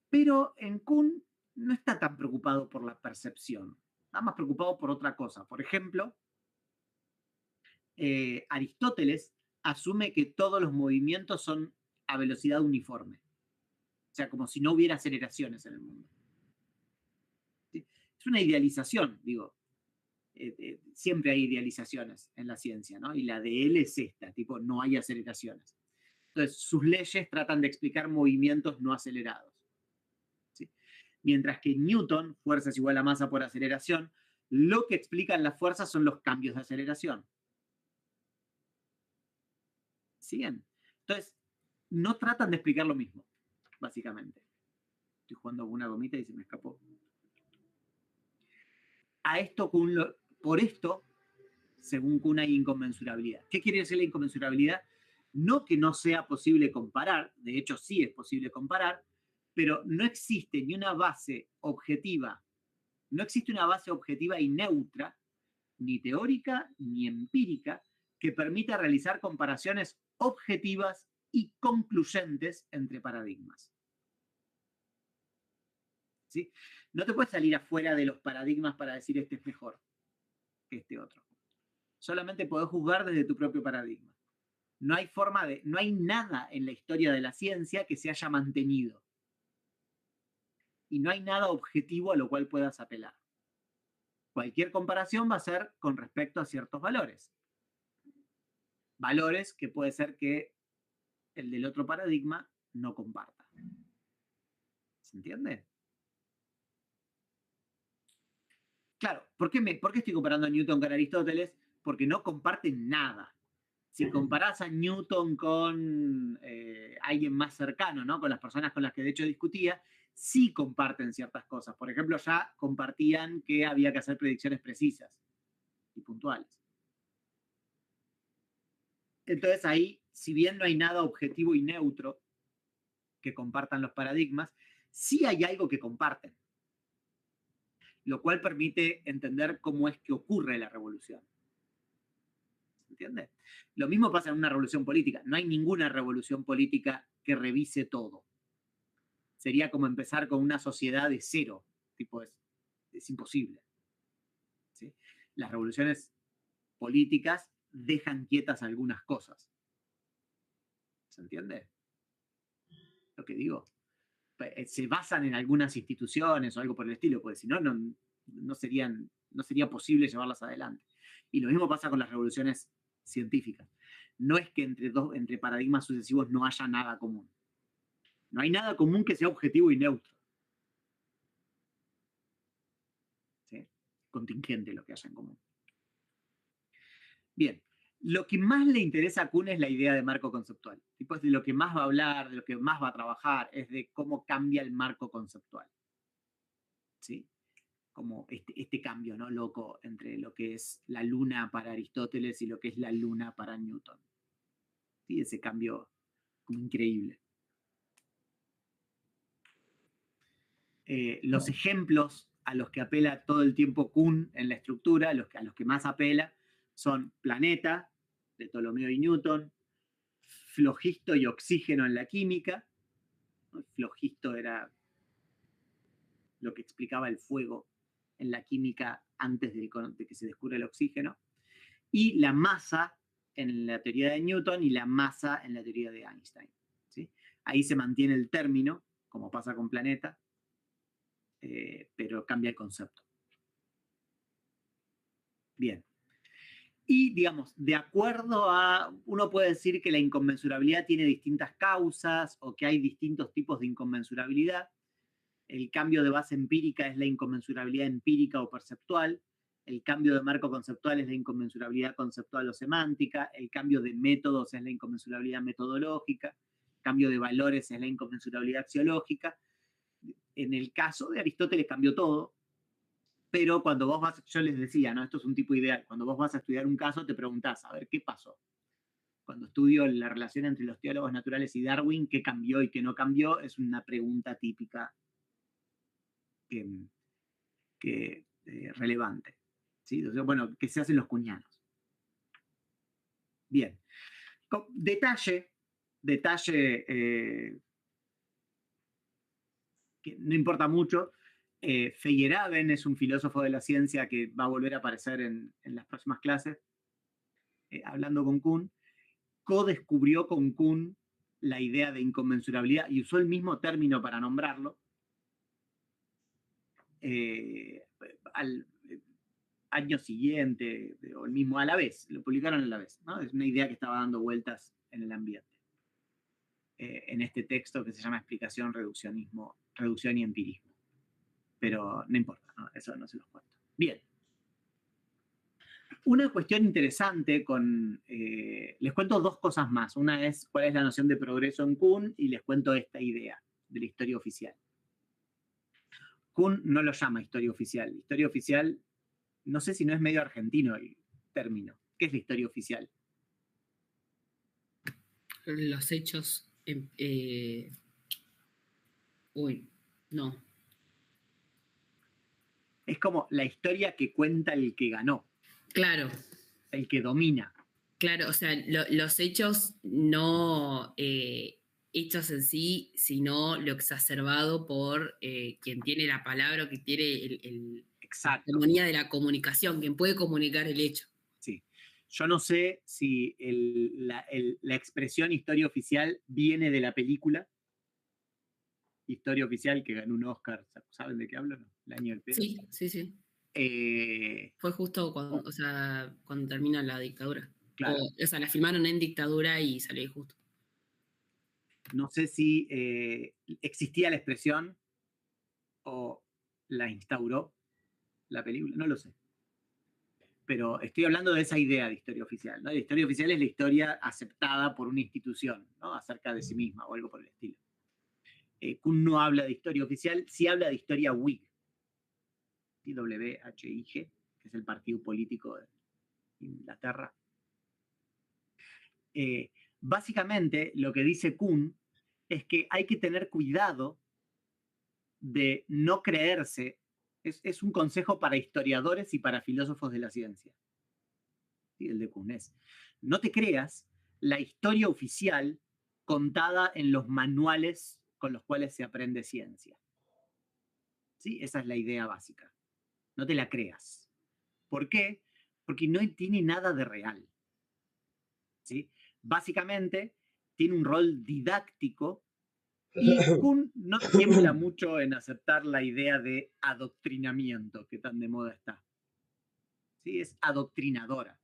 Pero en Kuhn no está tan preocupado por la percepción. Está más preocupado por otra cosa. Por ejemplo, Aristóteles asume que todos los movimientos son a velocidad uniforme. O sea, como si no hubiera aceleraciones en el mundo. ¿Sí? Es una idealización, digo. Siempre hay idealizaciones en la ciencia, ¿no? Y la de él es esta, tipo, no hay aceleraciones. Entonces, sus leyes tratan de explicar movimientos no acelerados. ¿Sí? Mientras que Newton, fuerza es igual a masa por aceleración, lo que explican las fuerzas son los cambios de aceleración. ¿Siguen? Entonces, no tratan de explicar lo mismo, básicamente. Estoy jugando con una gomita y se me escapó. A esto, por esto, según Kuhn, hay inconmensurabilidad. ¿Qué quiere decir la inconmensurabilidad? No que no sea posible comparar, de hecho sí es posible comparar, pero no existe ni una base objetiva, no existe una base objetiva y neutra, ni teórica ni empírica, que permita realizar comparaciones objetivas y concluyentes entre paradigmas. ¿Sí? No te puedes salir afuera de los paradigmas para decir este es mejor que este otro. Solamente podés juzgar desde tu propio paradigma. No hay nada en la historia de la ciencia que se haya mantenido. Y no hay nada objetivo a lo cual puedas apelar. Cualquier comparación va a ser con respecto a ciertos valores. Valores que puede ser que el del otro paradigma no comparta. ¿Se entiende? Claro, ¿por qué estoy comparando a Newton con Aristóteles? Porque no comparten nada. Si comparás a Newton con alguien más cercano, ¿no? Con las personas con las que de hecho discutía, sí comparten ciertas cosas. Por ejemplo, ya compartían que había que hacer predicciones precisas y puntuales. Entonces ahí, si bien no hay nada objetivo y neutro que compartan los paradigmas, sí hay algo que comparten, lo cual permite entender cómo es que ocurre la revolución. ¿Se entiende? Lo mismo pasa en una revolución política. No hay ninguna revolución política que revise todo. Sería como empezar con una sociedad de cero. Tipo, es imposible. ¿Sí? Las revoluciones políticas dejan quietas algunas cosas. ¿Se entiende lo que digo? Se basan en algunas instituciones o algo por el estilo, porque si no, no sería posible llevarlas adelante. Y lo mismo pasa con las revoluciones científicas. No es que entre paradigmas sucesivos no haya nada común. No hay nada común que sea objetivo y neutro. ¿Sí? Contingente lo que haya en común. Bien. Lo que más le interesa a Kuhn es la idea de marco conceptual. Tipo, es de lo que más va a hablar, de lo que más va a trabajar, es de cómo cambia el marco conceptual. ¿Sí? Como este cambio, ¿no? Loco entre lo que es la luna para Aristóteles y lo que es la luna para Newton. ¿Sí? Ese cambio como increíble. Los ejemplos a los que apela todo el tiempo Kuhn en la estructura, a los que más apela, son Planeta, de Ptolomeo y Newton, Flogisto y Oxígeno en la química. Flogisto era lo que explicaba el fuego en la química antes de que se descubre el oxígeno. Y la masa en la teoría de Newton y la masa en la teoría de Einstein. ¿Sí? Ahí se mantiene el término, como pasa con Planeta, pero cambia el concepto. Bien. Y, digamos, de acuerdo a, uno puede decir que la inconmensurabilidad tiene distintas causas o que hay distintos tipos de inconmensurabilidad. El cambio de base empírica es la inconmensurabilidad empírica o perceptual. El cambio de marco conceptual es la inconmensurabilidad conceptual o semántica. El cambio de métodos es la inconmensurabilidad metodológica. El cambio de valores es la inconmensurabilidad axiológica. En el caso de Aristóteles cambió todo. Pero cuando vos vas, yo les decía, ¿no? Esto es un tipo ideal. Cuando vos vas a estudiar un caso, te preguntás, a ver, ¿qué pasó? Cuando estudio la relación entre los teólogos naturales y Darwin, ¿qué cambió y qué no cambió? Es una pregunta típica relevante. ¿Sí? Entonces, bueno, ¿qué se hacen los cuñanos? Bien. Detalle que no importa mucho. Feyerabend es un filósofo de la ciencia que va a volver a aparecer en las próximas clases, hablando con Kuhn. Co-descubrió con Kuhn la idea de inconmensurabilidad y usó el mismo término para nombrarlo. Al año siguiente, o el mismo a la vez, lo publicaron a la vez, ¿no? Es una idea que estaba dando vueltas en el ambiente. En este texto que se llama Explicación, Reducción y Empirismo. Pero no importa, ¿no? Eso no se los cuento. Bien. Una cuestión interesante les cuento dos cosas más. Una es cuál es la noción de progreso en Kuhn y les cuento esta idea de la historia oficial. Kuhn no lo llama historia oficial. Historia oficial, no sé si no es medio argentino el término. ¿Qué es la historia oficial? los hechos. Uy, no. Es como la historia que cuenta el que ganó, Claro, el que domina. claro, o sea, los hechos no hechos en sí, sino lo exacerbado por quien tiene la palabra, o que tiene la Exacto. hegemonía de la comunicación, quien puede comunicar el hecho. Sí. Yo no sé si la expresión historia oficial viene de la película Historia Oficial, que ganó un Oscar. ¿Saben de qué hablo? ¿No? El año del pedo. Sí, sí, sí. Eh, Fue justo cuando, o sea, cuando termina la dictadura. Claro. O sea, la filmaron en dictadura y salió ahí justo. No sé si existía la expresión o la instauró la película, no lo sé. Pero estoy hablando de esa idea de historia oficial, ¿no? La historia oficial es la historia aceptada por una institución, ¿no? Acerca de sí misma o algo por el estilo. Kuhn no habla de historia oficial, sí habla de historia Whig, WHIG, que es el partido político de Inglaterra. Básicamente, lo que dice Kuhn es que hay que tener cuidado de no creerse. Es un consejo para historiadores y para filósofos de la ciencia. ¿Sí? El de Kuhn es: no te creas la historia oficial contada en los manuales con los cuales se aprende ciencia. ¿Sí? Esa es la idea básica. No te la creas. ¿Por qué? Porque no tiene nada de real. ¿Sí? Básicamente, tiene un rol didáctico y Kuhn no tiembla mucho en aceptar la idea de adoctrinamiento que tan de moda está. ¿Sí? Es adoctrinadora.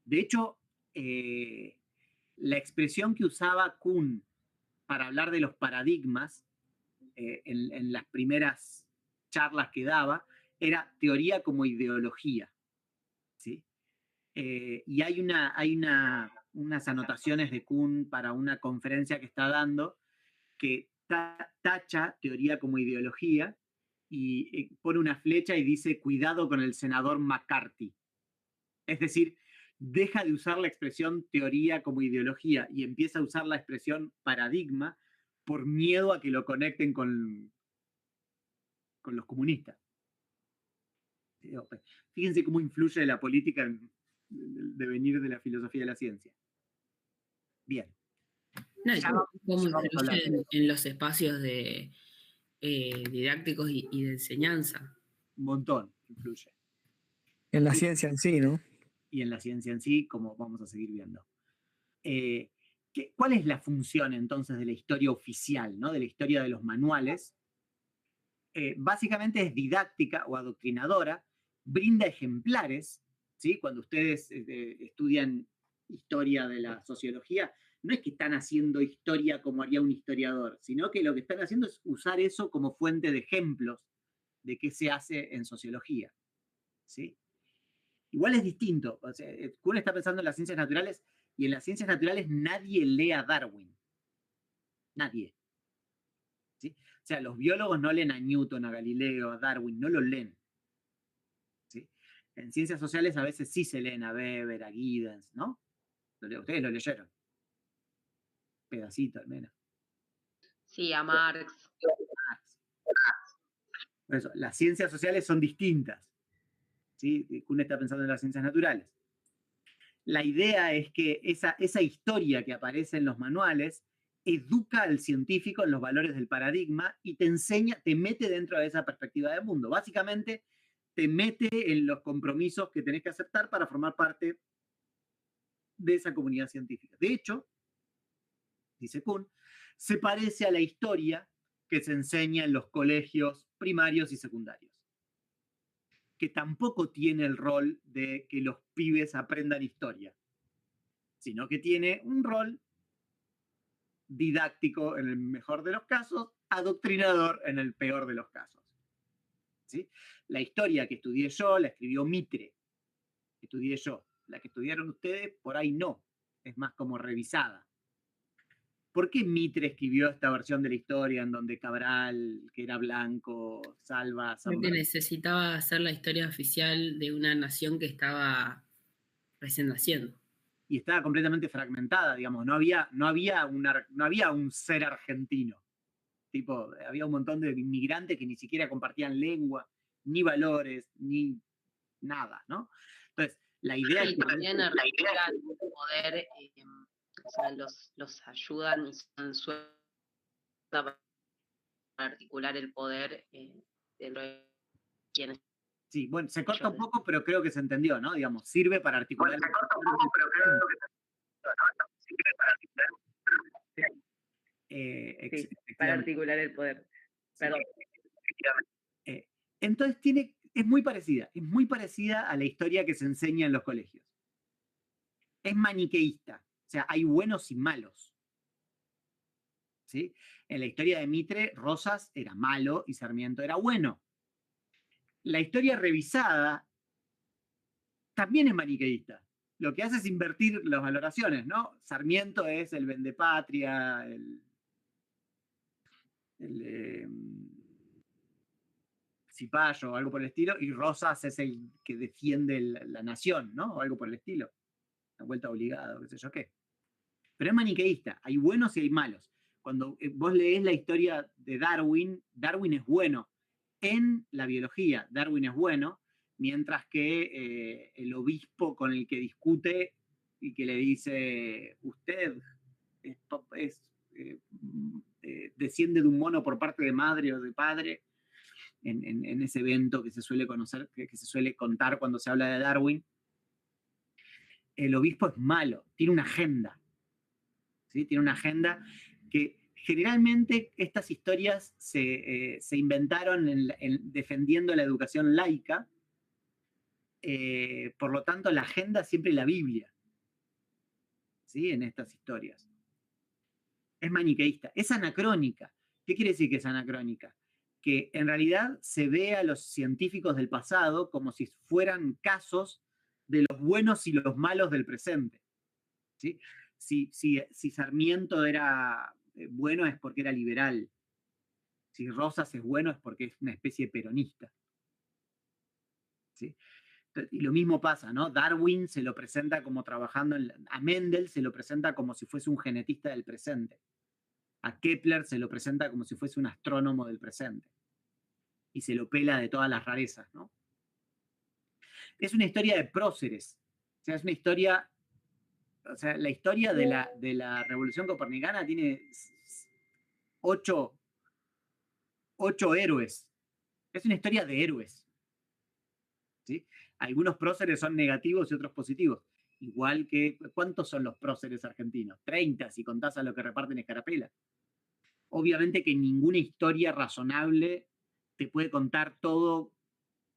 De hecho, la expresión que usaba Kuhn para hablar de los paradigmas en las primeras charlas que daba era teoría como ideología. ¿Sí? Y hay unas anotaciones de Kuhn para una conferencia que está dando que tacha teoría como ideología y pone una flecha y dice: cuidado con el senador McCarthy. Es decir, deja de usar la expresión teoría como ideología y empieza a usar la expresión paradigma por miedo a que lo conecten con los comunistas. Fíjense cómo influye la política en el devenir de la filosofía de la ciencia. Bien. No, Ya cómo vamos a hablar. influye en los espacios de, didácticos y de enseñanza. Un montón influye. En la ciencia en sí, ¿no? Y en la ciencia en sí, como vamos a seguir viendo. ¿Cuál es la función entonces de la historia oficial, ¿no? De la historia de los manuales? Básicamente es didáctica o adoctrinadora, brinda ejemplares, ¿sí? Cuando ustedes estudian historia de la sociología, no es que están haciendo historia como haría un historiador, sino que lo que están haciendo es usar eso como fuente de ejemplos de qué se hace en sociología, ¿sí? Igual es distinto. O sea, Kuhn está pensando en las ciencias naturales y en las ciencias naturales nadie lee a Darwin. Nadie. ¿Sí? O sea, los biólogos no leen a Newton, a Galileo, a Darwin, no lo leen. ¿Sí? En ciencias sociales a veces sí se leen a Weber, a Giddens, ¿no? Ustedes lo leyeron. Pedacito al menos. Sí, a Marx. Por eso, las ciencias sociales son distintas. ¿Sí? Kuhn está pensando en las ciencias naturales. La idea es que esa historia que aparece en los manuales educa al científico en los valores del paradigma y te enseña, te mete dentro de esa perspectiva del mundo. Básicamente, te mete en los compromisos que tenés que aceptar para formar parte de esa comunidad científica. De hecho, dice Kuhn, se parece a la historia que se enseña en los colegios primarios y secundarios, que tampoco tiene el rol de que los pibes aprendan historia, sino que tiene un rol didáctico en el mejor de los casos, adoctrinador en el peor de los casos. ¿Sí? La historia que estudié yo la escribió Mitre, que estudié yo. La que estudiaron ustedes, por ahí no, es más como revisada. ¿Por qué Mitre escribió esta versión de la historia en donde Cabral, que era blanco, salva... Porque necesitaba hacer la historia oficial de una nación que estaba recién naciendo. y estaba completamente fragmentada, digamos, no había un ser argentino. Tipo, había un montón de inmigrantes que ni siquiera compartían lengua, ni valores, ni nada, ¿no? Entonces, la idea Y es que también articulan poder, o sea, los ayudan y son suelta para articular el poder dentro de quienes sí, bueno, se corta un ellos poco, pero creo que se entendió, ¿no? Digamos, sirve para articular. se corta un poco, pero creo que sirve para articular. Sí, para Efectivamente. articular el poder. Perdón. Entonces es muy parecida a la historia que se enseña en los colegios. Es maniqueísta, o sea, hay buenos y malos. ¿Sí? En la historia de Mitre, Rosas era malo y Sarmiento era bueno. La historia revisada también es maniqueísta. Lo que hace es invertir las valoraciones, ¿no? Sarmiento es el vendepatria, el cipayo o algo por el estilo, y Rosas es el que defiende la nación, ¿no? O algo por el estilo. Una vuelta obligada, qué sé yo qué. Pero es maniqueísta, hay buenos y hay malos. Cuando vos lees la historia de Darwin, Darwin es bueno. En la biología, Darwin es bueno, mientras que el obispo con el que discute y que le dice, usted desciende de un mono por parte de madre o de padre, en ese evento que se suele conocer, que se suele contar cuando se habla de Darwin, el obispo es malo, tiene una agenda. ¿Sí? Tiene una agenda que generalmente estas historias se inventaron defendiendo la educación laica, por lo tanto la agenda siempre es la Biblia, ¿sí? En estas historias. Es maniqueísta, es anacrónica. ¿Qué quiere decir que es anacrónica? Que en realidad se ve a los científicos del pasado como si fueran casos de los buenos y los malos del presente. ¿Sí? Si Sarmiento era bueno es porque era liberal. Si Rosas es bueno es porque es una especie de peronista. ¿Sí? Y lo mismo pasa, ¿no? Darwin se lo presenta como trabajando a Mendel se lo presenta como si fuese un genetista del presente. A Kepler se lo presenta como si fuese un astrónomo del presente. Y se lo pela de todas las rarezas, ¿no? Es una historia de próceres. O sea, es una historia. O sea, la historia de la Revolución Copernicana tiene 8 héroes. Es una historia de héroes. ¿Sí? Algunos próceres son negativos y otros positivos. Igual que, ¿cuántos son los próceres argentinos? 30, si contás a lo que reparten Escarapela. Obviamente que ninguna historia razonable te puede contar todo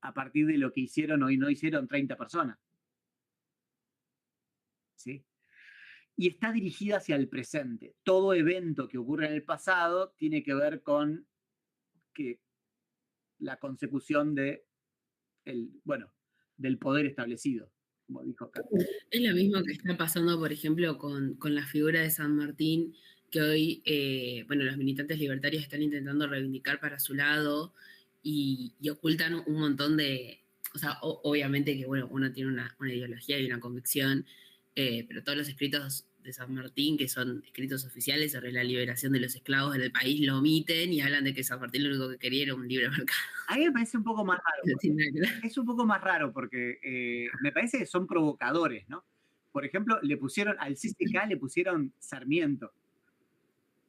a partir de lo que hicieron o no hicieron 30 personas. ¿Sí? Y está dirigida hacia el presente. Todo evento que ocurre en el pasado tiene que ver con la consecución del poder establecido, como dijo acá. Es lo mismo que está pasando, por ejemplo, con la figura de San Martín, que hoy, los militantes libertarios están intentando reivindicar para su lado y ocultan un montón de... O sea, obviamente que, uno tiene una ideología y una convicción, pero todos los escritos de San Martín, que son escritos oficiales sobre la liberación de los esclavos del país, lo omiten y hablan de que San Martín lo único que quería era un libre mercado. A mí me parece un poco más raro. No tiene nada que ver. Es un poco más raro porque me parece que son provocadores, ¿no? Por ejemplo, al CCK le pusieron Sarmiento.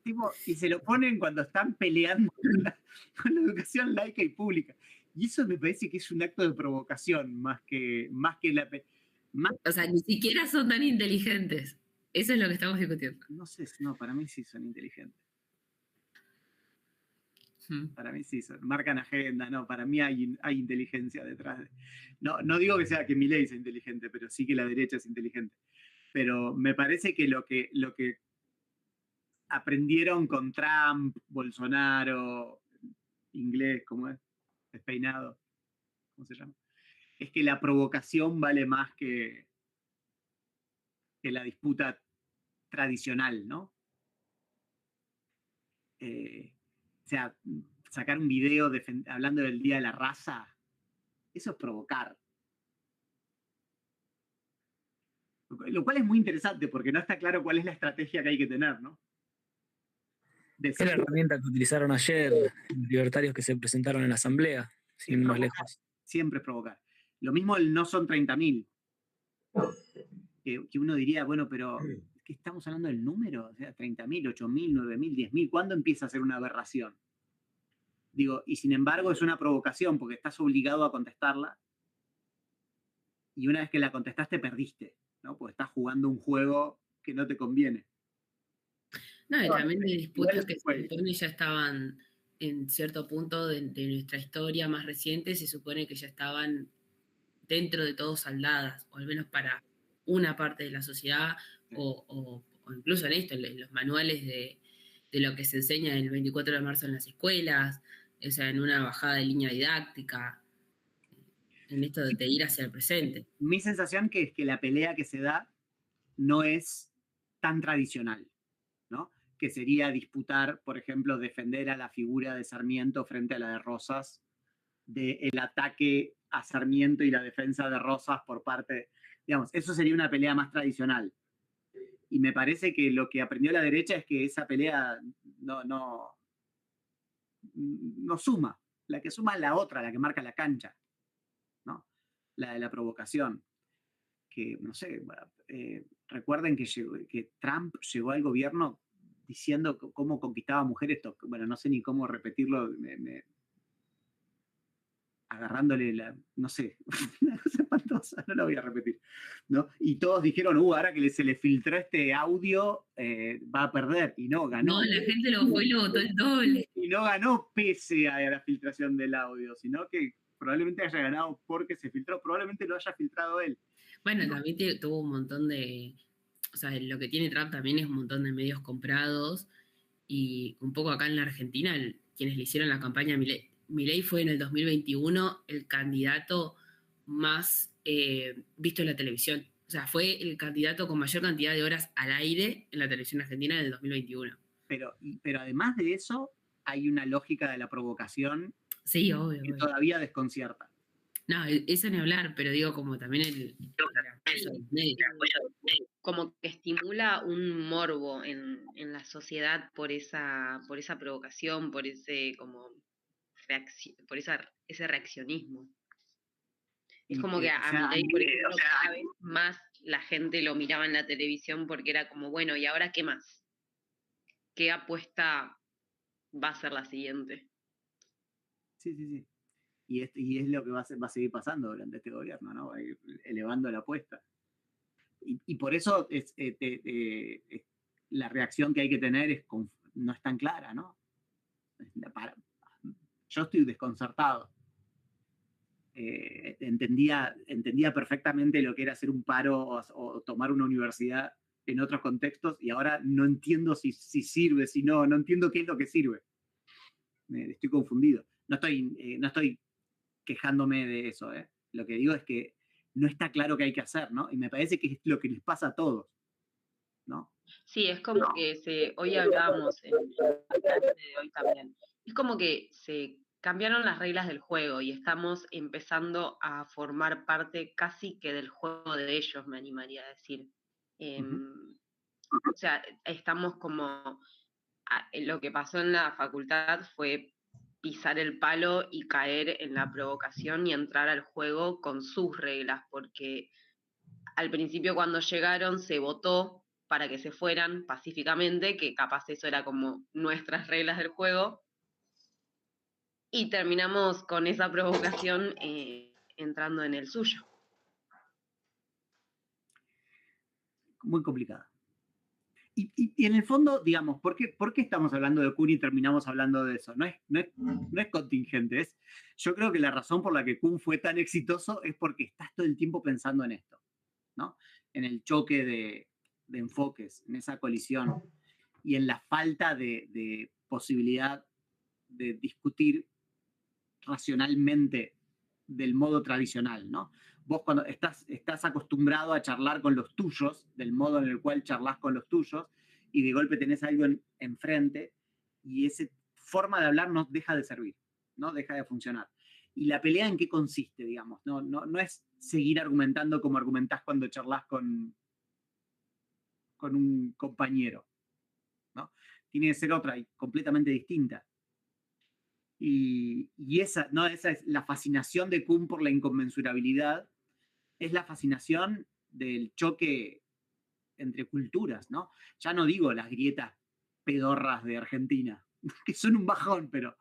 Tipo, y se lo ponen cuando están peleando con la educación laica y pública. Y eso me parece que es un acto de provocación, más que la... O sea, ni siquiera son tan inteligentes. Eso es lo que estamos discutiendo. No sé, no, para mí sí son inteligentes. Para mí sí, marcan agenda, no, para mí hay inteligencia detrás. No digo que Milei sea inteligente, pero sí que la derecha es inteligente. Pero me parece que lo que aprendieron con Trump, Bolsonaro, inglés, ¿cómo es? Despeinado, ¿cómo se llama? Es que la provocación vale más que la disputa tradicional, ¿no? O sea, sacar un video hablando del Día de la Raza, eso es provocar. Lo cual es muy interesante porque no está claro cuál es la estrategia que hay que tener, ¿no? Es la herramienta que utilizaron ayer los libertarios que se presentaron en la asamblea, sin ir más lejos. Siempre es provocar. Lo mismo el no son 30.000. Que uno diría, bueno, pero ¿qué estamos hablando del número? O sea, 30.000, 8.000, 9.000, 10.000. ¿Cuándo empieza a ser una aberración? Digo, y sin embargo es una provocación porque estás obligado a contestarla y una vez que la contestaste perdiste, ¿no? Porque estás jugando un juego que no te conviene. No, y también de disputas que se supone ya estaban en cierto punto de nuestra historia más reciente, se supone que ya estaban dentro de todo saldadas, o al menos para una parte de la sociedad, o incluso en esto, en los manuales de lo que se enseña el 24 de marzo en las escuelas, o sea, en una bajada de línea didáctica, en esto de ir hacia el presente. Mi sensación que es que la pelea que se da no es tan tradicional, ¿no? Que sería disputar, por ejemplo, defender a la figura de Sarmiento frente a la de Rosas, del ataque a Sarmiento y la defensa de Rosas por parte, digamos, eso sería una pelea más tradicional. Y me parece que lo que aprendió la derecha es que esa pelea no suma. La que suma es la otra, la que marca la cancha, ¿no? La de la provocación. Que, no sé, recuerden que Trump llegó al gobierno diciendo cómo conquistaba mujeres, bueno, no sé ni cómo repetirlo, agarrándole no sé, una cosa espantosa, no lo voy a repetir, ¿no? Y todos dijeron, ahora que se le filtró este audio, va a perder, y no, ganó. No, la gente lo fue y lo votó el doble. Y no ganó pese a la filtración del audio, sino que probablemente haya ganado porque se filtró, probablemente lo haya filtrado él. Bueno, también tuvo un montón de... O sea, lo que tiene Trump también es un montón de medios comprados, y un poco acá en la Argentina, quienes le hicieron la campaña a Milei fue en el 2021 el candidato más visto en la televisión. O sea, fue el candidato con mayor cantidad de horas al aire en la televisión argentina en el 2021. Pero además de eso, hay una lógica de la provocación sí, obvio, que todavía desconcierta. No, eso ni hablar, pero digo como también el como que estimula un morbo en la sociedad por esa provocación, por ese como ese reaccionismo. Es como que a Milei, por ejemplo, cada vez más la gente lo miraba en la televisión porque era como, bueno, ¿y ahora qué más? ¿Qué apuesta va a ser la siguiente? Sí. Y es lo que va a seguir pasando durante este gobierno, ¿no? Va a ir elevando la apuesta. Y por eso la reacción que hay que tener no es tan clara, ¿no? Yo estoy desconcertado. Entendía perfectamente lo que era hacer un paro o tomar una universidad en otros contextos y ahora no entiendo si sirve, si no entiendo qué es lo que sirve. Estoy confundido. No estoy quejándome de eso. Lo que digo es que no está claro qué hay que hacer, ¿no? Y me parece que es lo que les pasa a todos, ¿no? Sí, es como que hoy hablábamos en la clase de hoy también. Es como que se cambiaron las reglas del juego y estamos empezando a formar parte casi que del juego de ellos, me animaría a decir. O sea, estamos como... Lo que pasó en la facultad fue pisar el palo y caer en la provocación y entrar al juego con sus reglas, porque al principio cuando llegaron se votó para que se fueran pacíficamente, que capaz eso era como nuestras reglas del juego, y terminamos con esa provocación entrando en el suyo. Muy complicada. Y en el fondo, digamos, ¿por qué estamos hablando de Kuhn y terminamos hablando de eso? No es contingente. Yo creo que la razón por la que Kuhn fue tan exitoso es porque estás todo el tiempo pensando en esto, ¿no? En el choque de enfoques, en esa colisión y en la falta de posibilidad de discutir racionalmente del modo tradicional, ¿no? Vos cuando estás acostumbrado a charlar con los tuyos, del modo en el cual charlas con los tuyos, y de golpe tenés algo enfrente, y esa forma de hablar no deja de servir, no deja de funcionar. ¿Y la pelea en qué consiste, digamos? No es seguir argumentando como argumentás cuando charlas con con un compañero, ¿no? Tiene que ser otra y completamente distinta. Y esa, ¿no? Esa es la fascinación de Kuhn por la inconmensurabilidad, es la fascinación del choque entre culturas, ¿no? Ya no digo las grietas pedorras de Argentina, que son un bajón, pero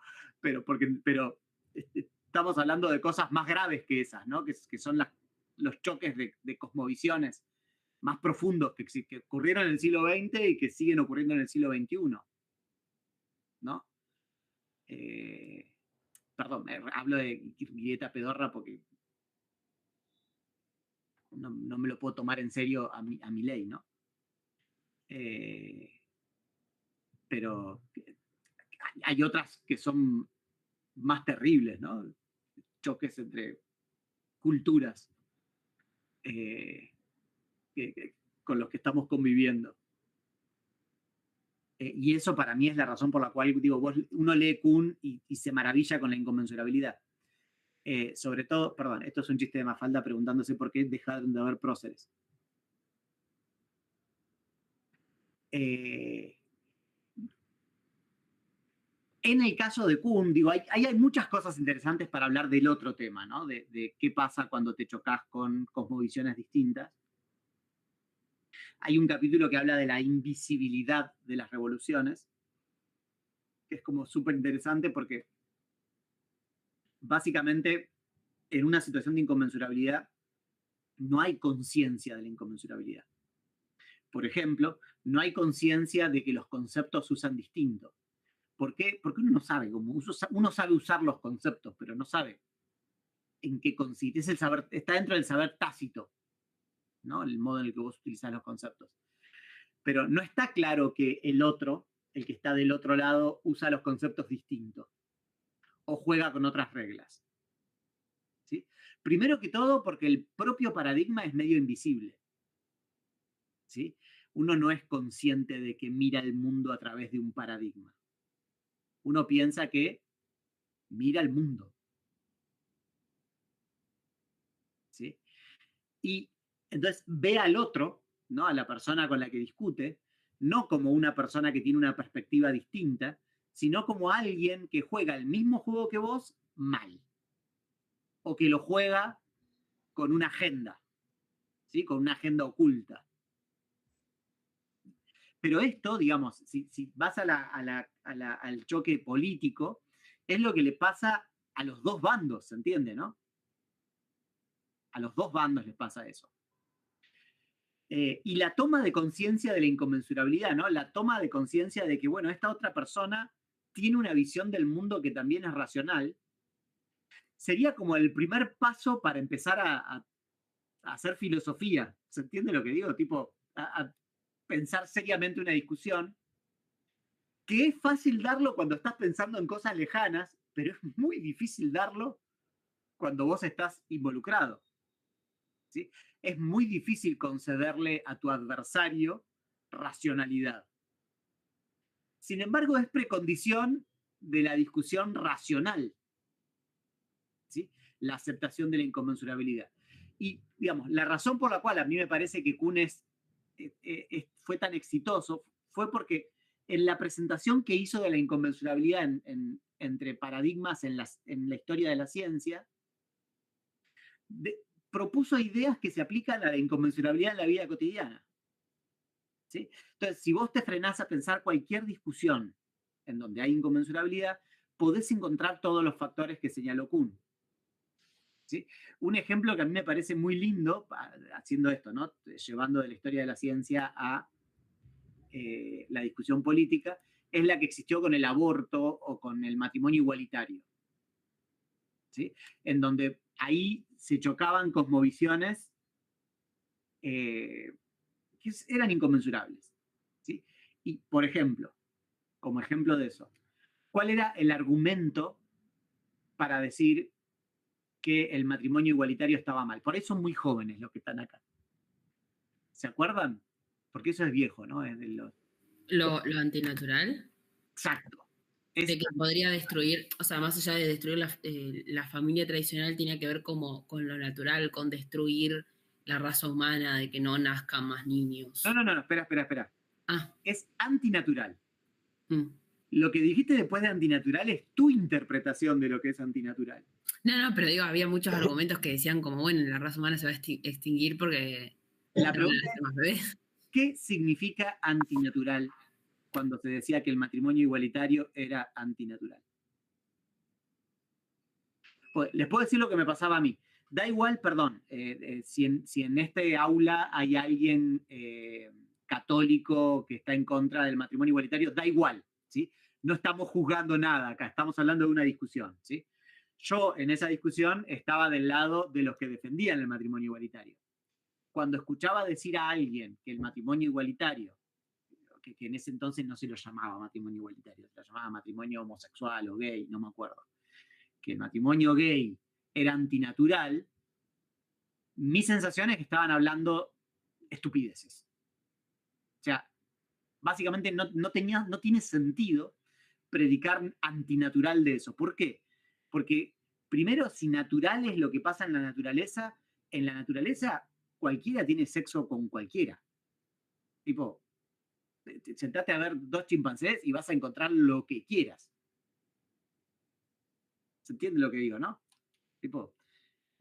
estamos hablando de cosas más graves que esas, ¿no? Que son los choques de cosmovisiones más profundos que ocurrieron en el siglo XX y que siguen ocurriendo en el siglo XXI, ¿no? Perdón, hablo de grieta pedorra porque no me lo puedo tomar en serio a mi ley, ¿no? Pero hay otras que son más terribles, ¿no? Choques entre culturas con los que estamos conviviendo. Y eso para mí es la razón por la cual, digo, uno lee Kuhn y se maravilla con la inconmensurabilidad. Sobre todo, perdón, esto es un chiste de Mafalda preguntándose por qué dejaron de haber próceres. En el caso de Kuhn, digo, hay muchas cosas interesantes para hablar del otro tema, ¿no? De qué pasa cuando te chocas con cosmovisiones distintas. Hay un capítulo que habla de la invisibilidad de las revoluciones, que es como súper interesante porque básicamente en una situación de inconmensurabilidad no hay conciencia de la inconmensurabilidad. Por ejemplo, no hay conciencia de que los conceptos se usan distinto. ¿Por qué? Porque uno no sabe cómo uno sabe usar los conceptos, pero no sabe en qué consiste. Es el saber, está dentro del saber tácito, ¿no? El modo en el que vos utilizás los conceptos. Pero no está claro que el otro, el que está del otro lado, usa los conceptos distintos o juega con otras reglas. ¿Sí? Primero que todo, porque el propio paradigma es medio invisible. ¿Sí? Uno no es consciente de que mira el mundo a través de un paradigma. Uno piensa que mira el mundo. ¿Sí? Y entonces ve al otro, ¿no? A la persona con la que discute, no como una persona que tiene una perspectiva distinta, sino como alguien que juega el mismo juego que vos mal. O que lo juega con una agenda, ¿sí? Con una agenda oculta. Pero esto, digamos, si vas al choque político, es lo que le pasa a los dos bandos, ¿se entiende, no? A los dos bandos les pasa eso. Y la toma de conciencia de la inconmensurabilidad, ¿no? La toma de conciencia de que, bueno, esta otra persona tiene una visión del mundo que también es racional, sería como el primer paso para empezar a hacer filosofía. ¿Se entiende lo que digo? Tipo, a pensar seriamente una discusión, que es fácil darlo cuando estás pensando en cosas lejanas, pero es muy difícil darlo cuando vos estás involucrado. ¿Sí? Es muy difícil concederle a tu adversario racionalidad. Sin embargo, es precondición de la discusión racional, ¿sí? La aceptación de la inconmensurabilidad. Y, digamos, la razón por la cual a mí me parece que Kuhn fue tan exitoso fue porque en la presentación que hizo de la inconmensurabilidad entre paradigmas en la historia de la ciencia, propuso ideas que se aplican a la inconmensurabilidad en la vida cotidiana. ¿Sí? Entonces, si vos te frenás a pensar cualquier discusión en donde hay inconmensurabilidad, podés encontrar todos los factores que señaló Kuhn. ¿Sí? Un ejemplo que a mí me parece muy lindo, haciendo esto, ¿no? Llevando de la historia de la ciencia a la discusión política, es la que existió con el aborto o con el matrimonio igualitario. ¿Sí? En donde ahí se chocaban cosmovisiones que eran inconmensurables. ¿Sí? Y, por ejemplo, como ejemplo de eso, ¿cuál era el argumento para decir que el matrimonio igualitario estaba mal? Por ahí son muy jóvenes los que están acá. ¿Se acuerdan? Porque eso es viejo, ¿no? Es de los... Lo antinatural. Exacto. De que podría destruir, o sea, más allá de destruir la familia tradicional, tenía que ver como con lo natural, con destruir la raza humana, de que no nazcan más niños. No, espera. Ah, Es antinatural. mm. Lo que dijiste después de antinatural es tu interpretación de lo que es antinatural. No, pero digo, había muchos argumentos que decían como, bueno, la raza humana se va a extinguir porque La no van a pregunta nacer es, más bebés. ¿qué significa antinatural cuando se decía que el matrimonio igualitario era antinatural? Pues, les puedo decir lo que me pasaba a mí. Da igual, perdón, si en este aula hay alguien católico que está en contra del matrimonio igualitario, da igual, ¿sí? No estamos juzgando nada acá, estamos hablando de una discusión, ¿sí? Yo en esa discusión estaba del lado de los que defendían el matrimonio igualitario. Cuando escuchaba decir a alguien que el matrimonio igualitario, que en ese entonces no se lo llamaba matrimonio igualitario, se lo llamaba matrimonio homosexual o gay, no me acuerdo, que el matrimonio gay era antinatural, mi sensación es que estaban hablando estupideces. O sea, básicamente no tiene sentido predicar antinatural de eso. ¿Por qué? Porque, primero, si natural es lo que pasa en la naturaleza cualquiera tiene sexo con cualquiera. Tipo, sentate a ver 2 chimpancés y vas a encontrar lo que quieras. ¿Se entiende lo que digo, no? Tipo,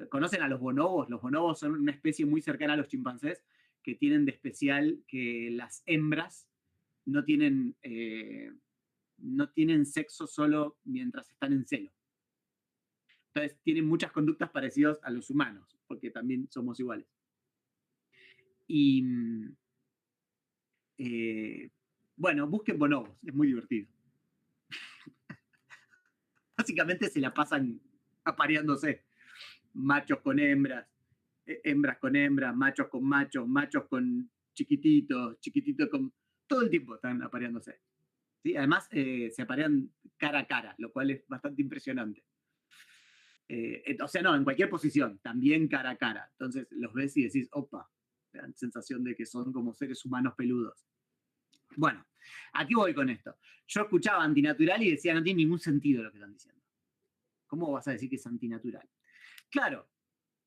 ¿conocen a los bonobos? Los bonobos son una especie muy cercana a los chimpancés que tienen de especial que las hembras no tienen sexo solo mientras están en celo. Entonces tienen muchas conductas parecidas a los humanos, porque también somos iguales. Y bueno, busquen bonobos, es muy divertido. Básicamente se la pasan apareándose. Machos con hembras, hembras con hembras, machos con machos, machos con chiquititos, chiquititos con... Todo el tiempo están apareándose. ¿Sí? Además, se aparean cara a cara, lo cual es bastante impresionante. O sea, no, en cualquier posición, también cara a cara. Entonces los ves y decís, opa, te dan sensación de que son como seres humanos peludos. Bueno, aquí voy con esto. Yo escuchaba antinatural y decía, no tiene ningún sentido lo que están diciendo. ¿Cómo vas a decir que es antinatural? Claro,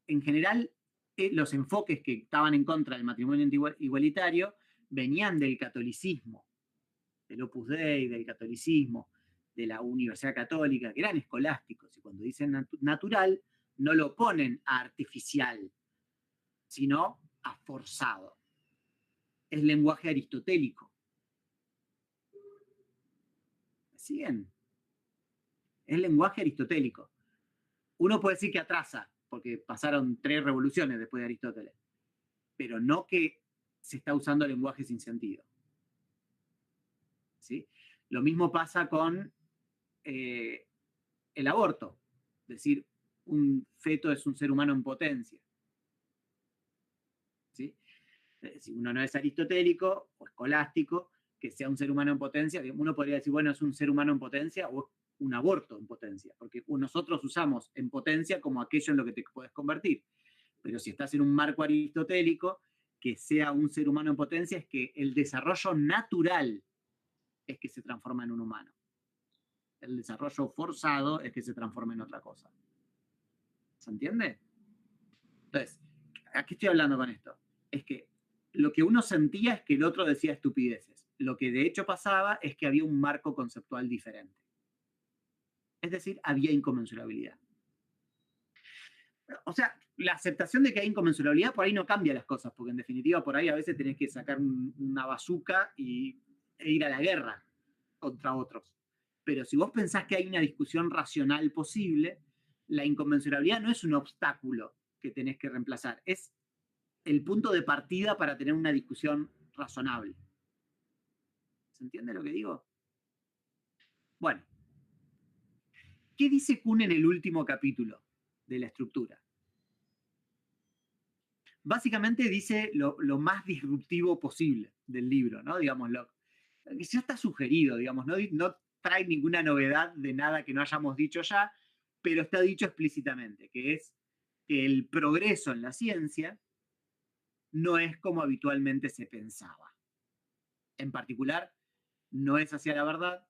en general, los enfoques que estaban en contra del matrimonio igualitario venían del catolicismo, del Opus Dei, del catolicismo, de la Universidad Católica, que eran escolásticos, y cuando dicen natural, no lo ponen a artificial, sino a forzado. Es lenguaje aristotélico. ¿Me siguen? Es lenguaje aristotélico. Uno puede decir que atrasa, porque pasaron 3 revoluciones después de Aristóteles, pero no que se está usando lenguaje sin sentido. ¿Sí? Lo mismo pasa con el aborto. Es decir, un feto es un ser humano en potencia. ¿Sí? Si uno no es aristotélico o escolástico, que sea un ser humano en potencia, uno podría decir, bueno, es un ser humano en potencia o es un aborto en potencia, porque nosotros usamos en potencia como aquello en lo que te puedes convertir. Pero si estás en un marco aristotélico, que sea un ser humano en potencia es que el desarrollo natural es que se transforma en un humano. El desarrollo forzado es que se transforma en otra cosa. ¿Se entiende? Entonces, ¿a qué estoy hablando con esto? Es que lo que uno sentía es que el otro decía estupideces. Lo que de hecho pasaba es que había un marco conceptual diferente. Es decir, había inconmensurabilidad. O sea, la aceptación de que hay inconmensurabilidad por ahí no cambia las cosas, porque en definitiva por ahí a veces tenés que sacar una bazooka e ir a la guerra contra otros. Pero si vos pensás que hay una discusión racional posible, la inconmensurabilidad no es un obstáculo que tenés que reemplazar, es el punto de partida para tener una discusión razonable. ¿Se entiende lo que digo? Bueno, ¿qué dice Kuhn en el último capítulo de la estructura? Básicamente dice lo más disruptivo posible del libro, ¿no? Digamos, que ya está sugerido, digamos, no trae ninguna novedad de nada que no hayamos dicho ya, pero está dicho explícitamente, que es que el progreso en la ciencia no es como habitualmente se pensaba. En particular, no es hacia la verdad,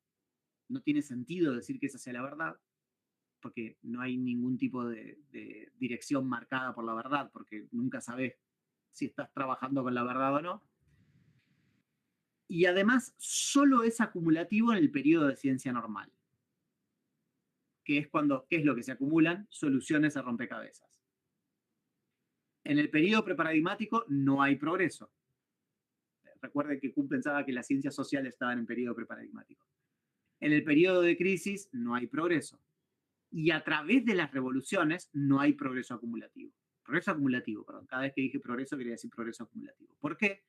no tiene sentido decir que es hacia la verdad, porque no hay ningún tipo de dirección marcada por la verdad, porque nunca sabes si estás trabajando con la verdad o no. Y además, solo es acumulativo en el periodo de ciencia normal, que es ¿qué es lo que se acumulan? Soluciones a rompecabezas. En el periodo preparadigmático no hay progreso. Recuerden que Kuhn pensaba que las ciencias sociales estaban en periodo preparadigmático. En el periodo de crisis no hay progreso. Y a través de las revoluciones no hay progreso acumulativo. Progreso acumulativo, perdón. Cada vez que dije progreso quería decir progreso acumulativo. ¿Por qué?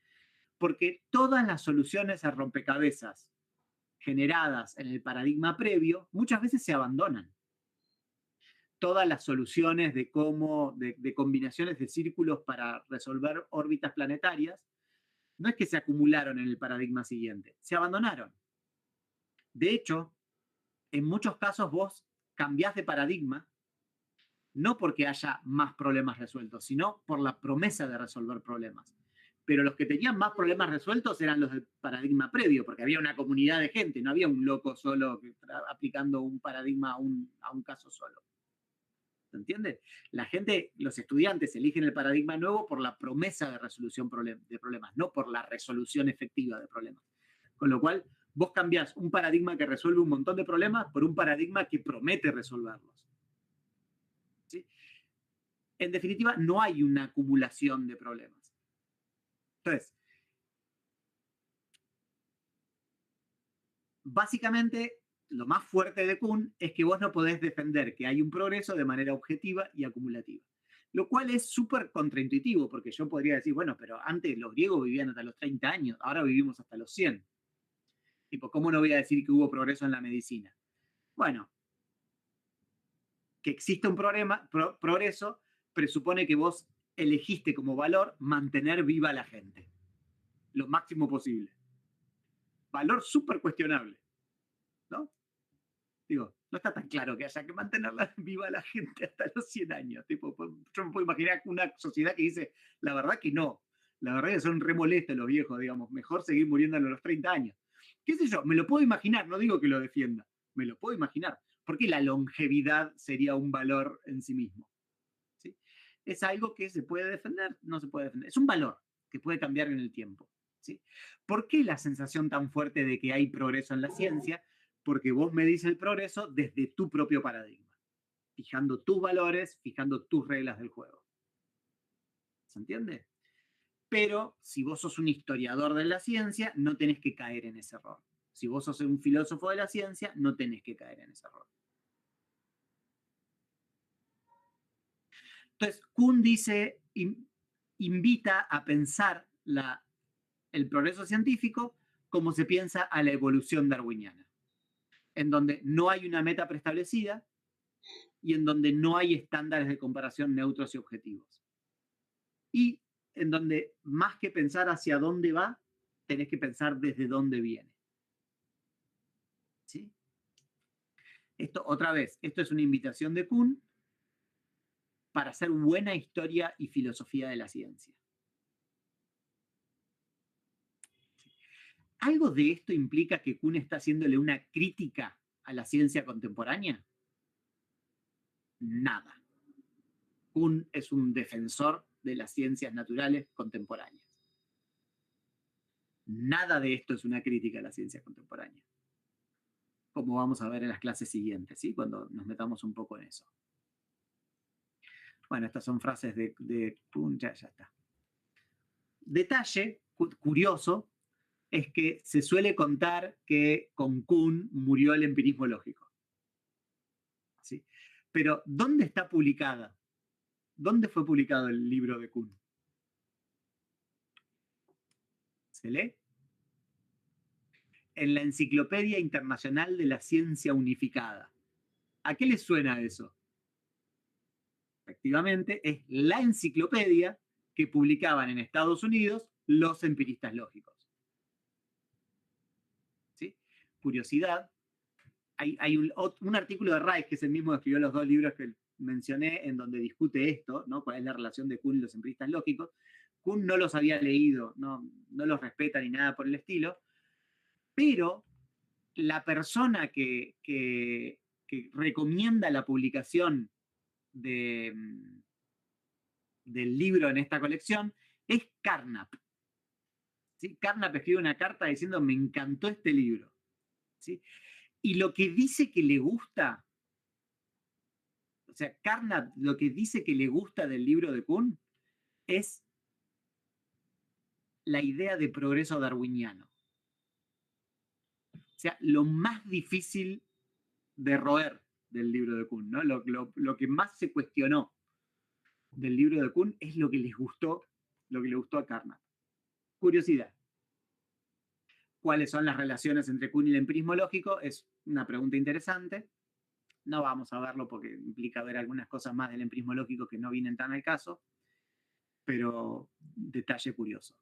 Porque todas las soluciones a rompecabezas generadas en el paradigma previo muchas veces se abandonan. Todas las soluciones de combinaciones de círculos para resolver órbitas planetarias no es que se acumularon en el paradigma siguiente, se abandonaron. De hecho, en muchos casos vos cambiás de paradigma no porque haya más problemas resueltos, sino por la promesa de resolver problemas. Pero los que tenían más problemas resueltos eran los del paradigma previo, porque había una comunidad de gente, no había un loco solo aplicando un paradigma a un caso solo. ¿Se entiende? La gente, los estudiantes eligen el paradigma nuevo por la promesa de resolución de problemas, no por la resolución efectiva de problemas. Con lo cual, vos cambiás un paradigma que resuelve un montón de problemas por un paradigma que promete resolverlos. ¿Sí? En definitiva, no hay una acumulación de problemas. Entonces, básicamente, lo más fuerte de Kuhn es que vos no podés defender que hay un progreso de manera objetiva y acumulativa. Lo cual es súper contraintuitivo, porque yo podría decir, bueno, pero antes los griegos vivían hasta los 30 años, ahora vivimos hasta los 100. Tipo, ¿cómo no voy a decir que hubo progreso en la medicina? Bueno, que existe un progreso presupone que vos elegiste como valor mantener viva a la gente lo máximo posible. Valor súper cuestionable, ¿no? Digo, no está tan claro que haya que mantenerla viva a la gente hasta los 100 años. Tipo, yo me puedo imaginar una sociedad que dice, la verdad que no. La verdad que son re molestos los viejos, digamos. Mejor seguir muriendo a los 30 años. ¿Qué sé yo? Me lo puedo imaginar, no digo que lo defienda. Me lo puedo imaginar. Porque la longevidad sería un valor en sí mismo. ¿Sí? Es algo que se puede defender, no se puede defender. Es un valor que puede cambiar en el tiempo. ¿Sí? ¿Por qué la sensación tan fuerte de que hay progreso en la ciencia? Porque vos medís el progreso desde tu propio paradigma, fijando tus valores, fijando tus reglas del juego. ¿Se entiende? Pero si vos sos un historiador de la ciencia, no tenés que caer en ese error. Si vos sos un filósofo de la ciencia, no tenés que caer en ese error. Entonces, Kuhn dice, invita a pensar el progreso científico como se piensa a la evolución darwiniana, en donde no hay una meta preestablecida y en donde no hay estándares de comparación neutros y objetivos. Y en donde más que pensar hacia dónde va, tenés que pensar desde dónde viene. ¿Sí? Esto, otra vez, esto es una invitación de Kuhn para hacer buena historia y filosofía de la ciencia. ¿Algo de esto implica que Kuhn está haciéndole una crítica a la ciencia contemporánea? Nada. Kuhn es un defensor de las ciencias naturales contemporáneas. Nada de esto es una crítica a la ciencia contemporánea, como vamos a ver en las clases siguientes, ¿sí? Cuando nos metamos un poco en eso. Bueno, estas son frases de Kuhn, ya está. Detalle curioso es que se suele contar que con Kuhn murió el empirismo lógico. ¿Sí? Pero, ¿dónde está publicada? ¿Dónde fue publicado el libro de Kuhn? ¿Se lee? En la Enciclopedia Internacional de la Ciencia Unificada. ¿A qué les suena eso? Efectivamente, es la enciclopedia que publicaban en Estados Unidos los empiristas lógicos. ¿Sí? Curiosidad, hay un artículo de Reich, que es el mismo que escribió los dos libros que mencioné, en donde discute esto, ¿no? Cuál es la relación de Kuhn y los empiristas lógicos. Kuhn no los había leído, no los respeta ni nada por el estilo, pero la persona que recomienda la publicación del libro en esta colección Es Carnap. ¿Sí? Carnap escribe una carta diciendo, me encantó este libro. ¿Sí? Y lo que dice que le gusta, o sea, Carnap lo que dice que le gusta del libro de Kuhn es la idea de progreso darwiniano. O sea, lo más difícil de roer del libro de Kuhn, ¿no? Lo que más se cuestionó del libro de Kuhn es lo que les gustó, lo que le gustó a Carnap. Curiosidad. ¿Cuáles son las relaciones entre Kuhn y el empirismo lógico? Es una pregunta interesante. No vamos a verlo porque implica ver algunas cosas más del empirismo lógico que no vienen tan al caso, pero detalle curioso.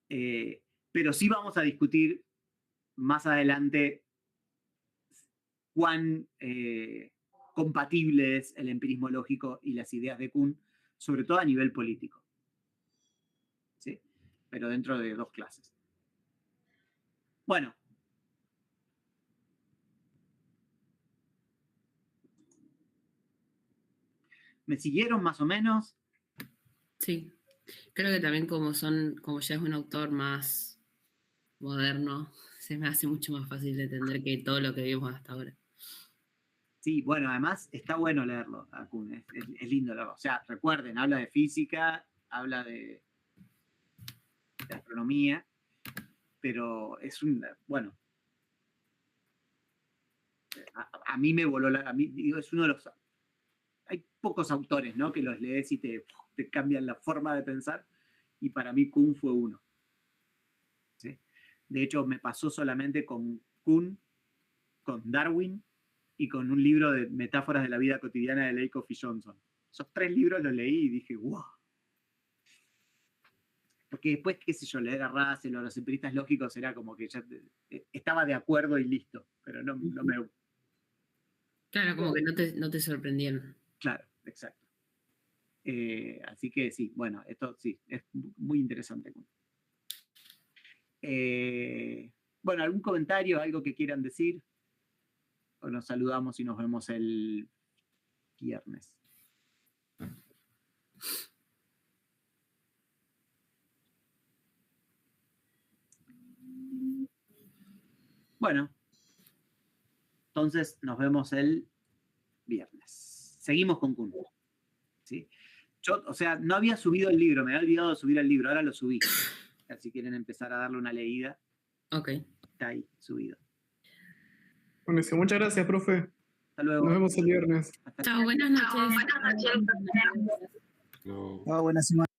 Pero sí vamos a discutir más adelante cuán compatible es el empirismo lógico y las ideas de Kuhn, sobre todo a nivel político. ¿Sí? Pero dentro de dos clases. Bueno. ¿Me siguieron más o menos? Sí. Creo que también como ya es un autor más moderno, se me hace mucho más fácil de entender que todo lo que vimos hasta ahora. Sí, bueno, además está bueno leerlo a Kuhn, es lindo leerlo. O sea, recuerden, habla de física, habla de astronomía, pero es bueno, a mí me voló digo, es uno de los... Hay pocos autores, ¿no? Que los lees y te cambian la forma de pensar, y para mí Kuhn fue uno. ¿Sí? De hecho, me pasó solamente con Kuhn, con Darwin y con un libro de metáforas de la vida cotidiana de Lakoff y Johnson. Esos 3 libros los leí y dije, wow. Porque después, qué sé yo, leer a Russell o a los empiristas lógicos era como que ya estaba de acuerdo y listo, pero no me... Claro, como que no te sorprendieron. Claro, exacto. Así que sí, bueno, esto sí, es muy interesante. Bueno, ¿algún comentario, algo que quieran decir? O nos saludamos y nos vemos el viernes. Bueno, entonces nos vemos el viernes. Seguimos con Kuhn. ¿Sí? Yo, o sea, no había subido el libro, me había olvidado de subir el libro, ahora lo subí. Si quieren empezar a darle una leída, Ok. está ahí, subido. Bueno, muchas gracias, profe. Hasta luego. Nos vemos el viernes. Chao, buenas noches. No. Buena semana.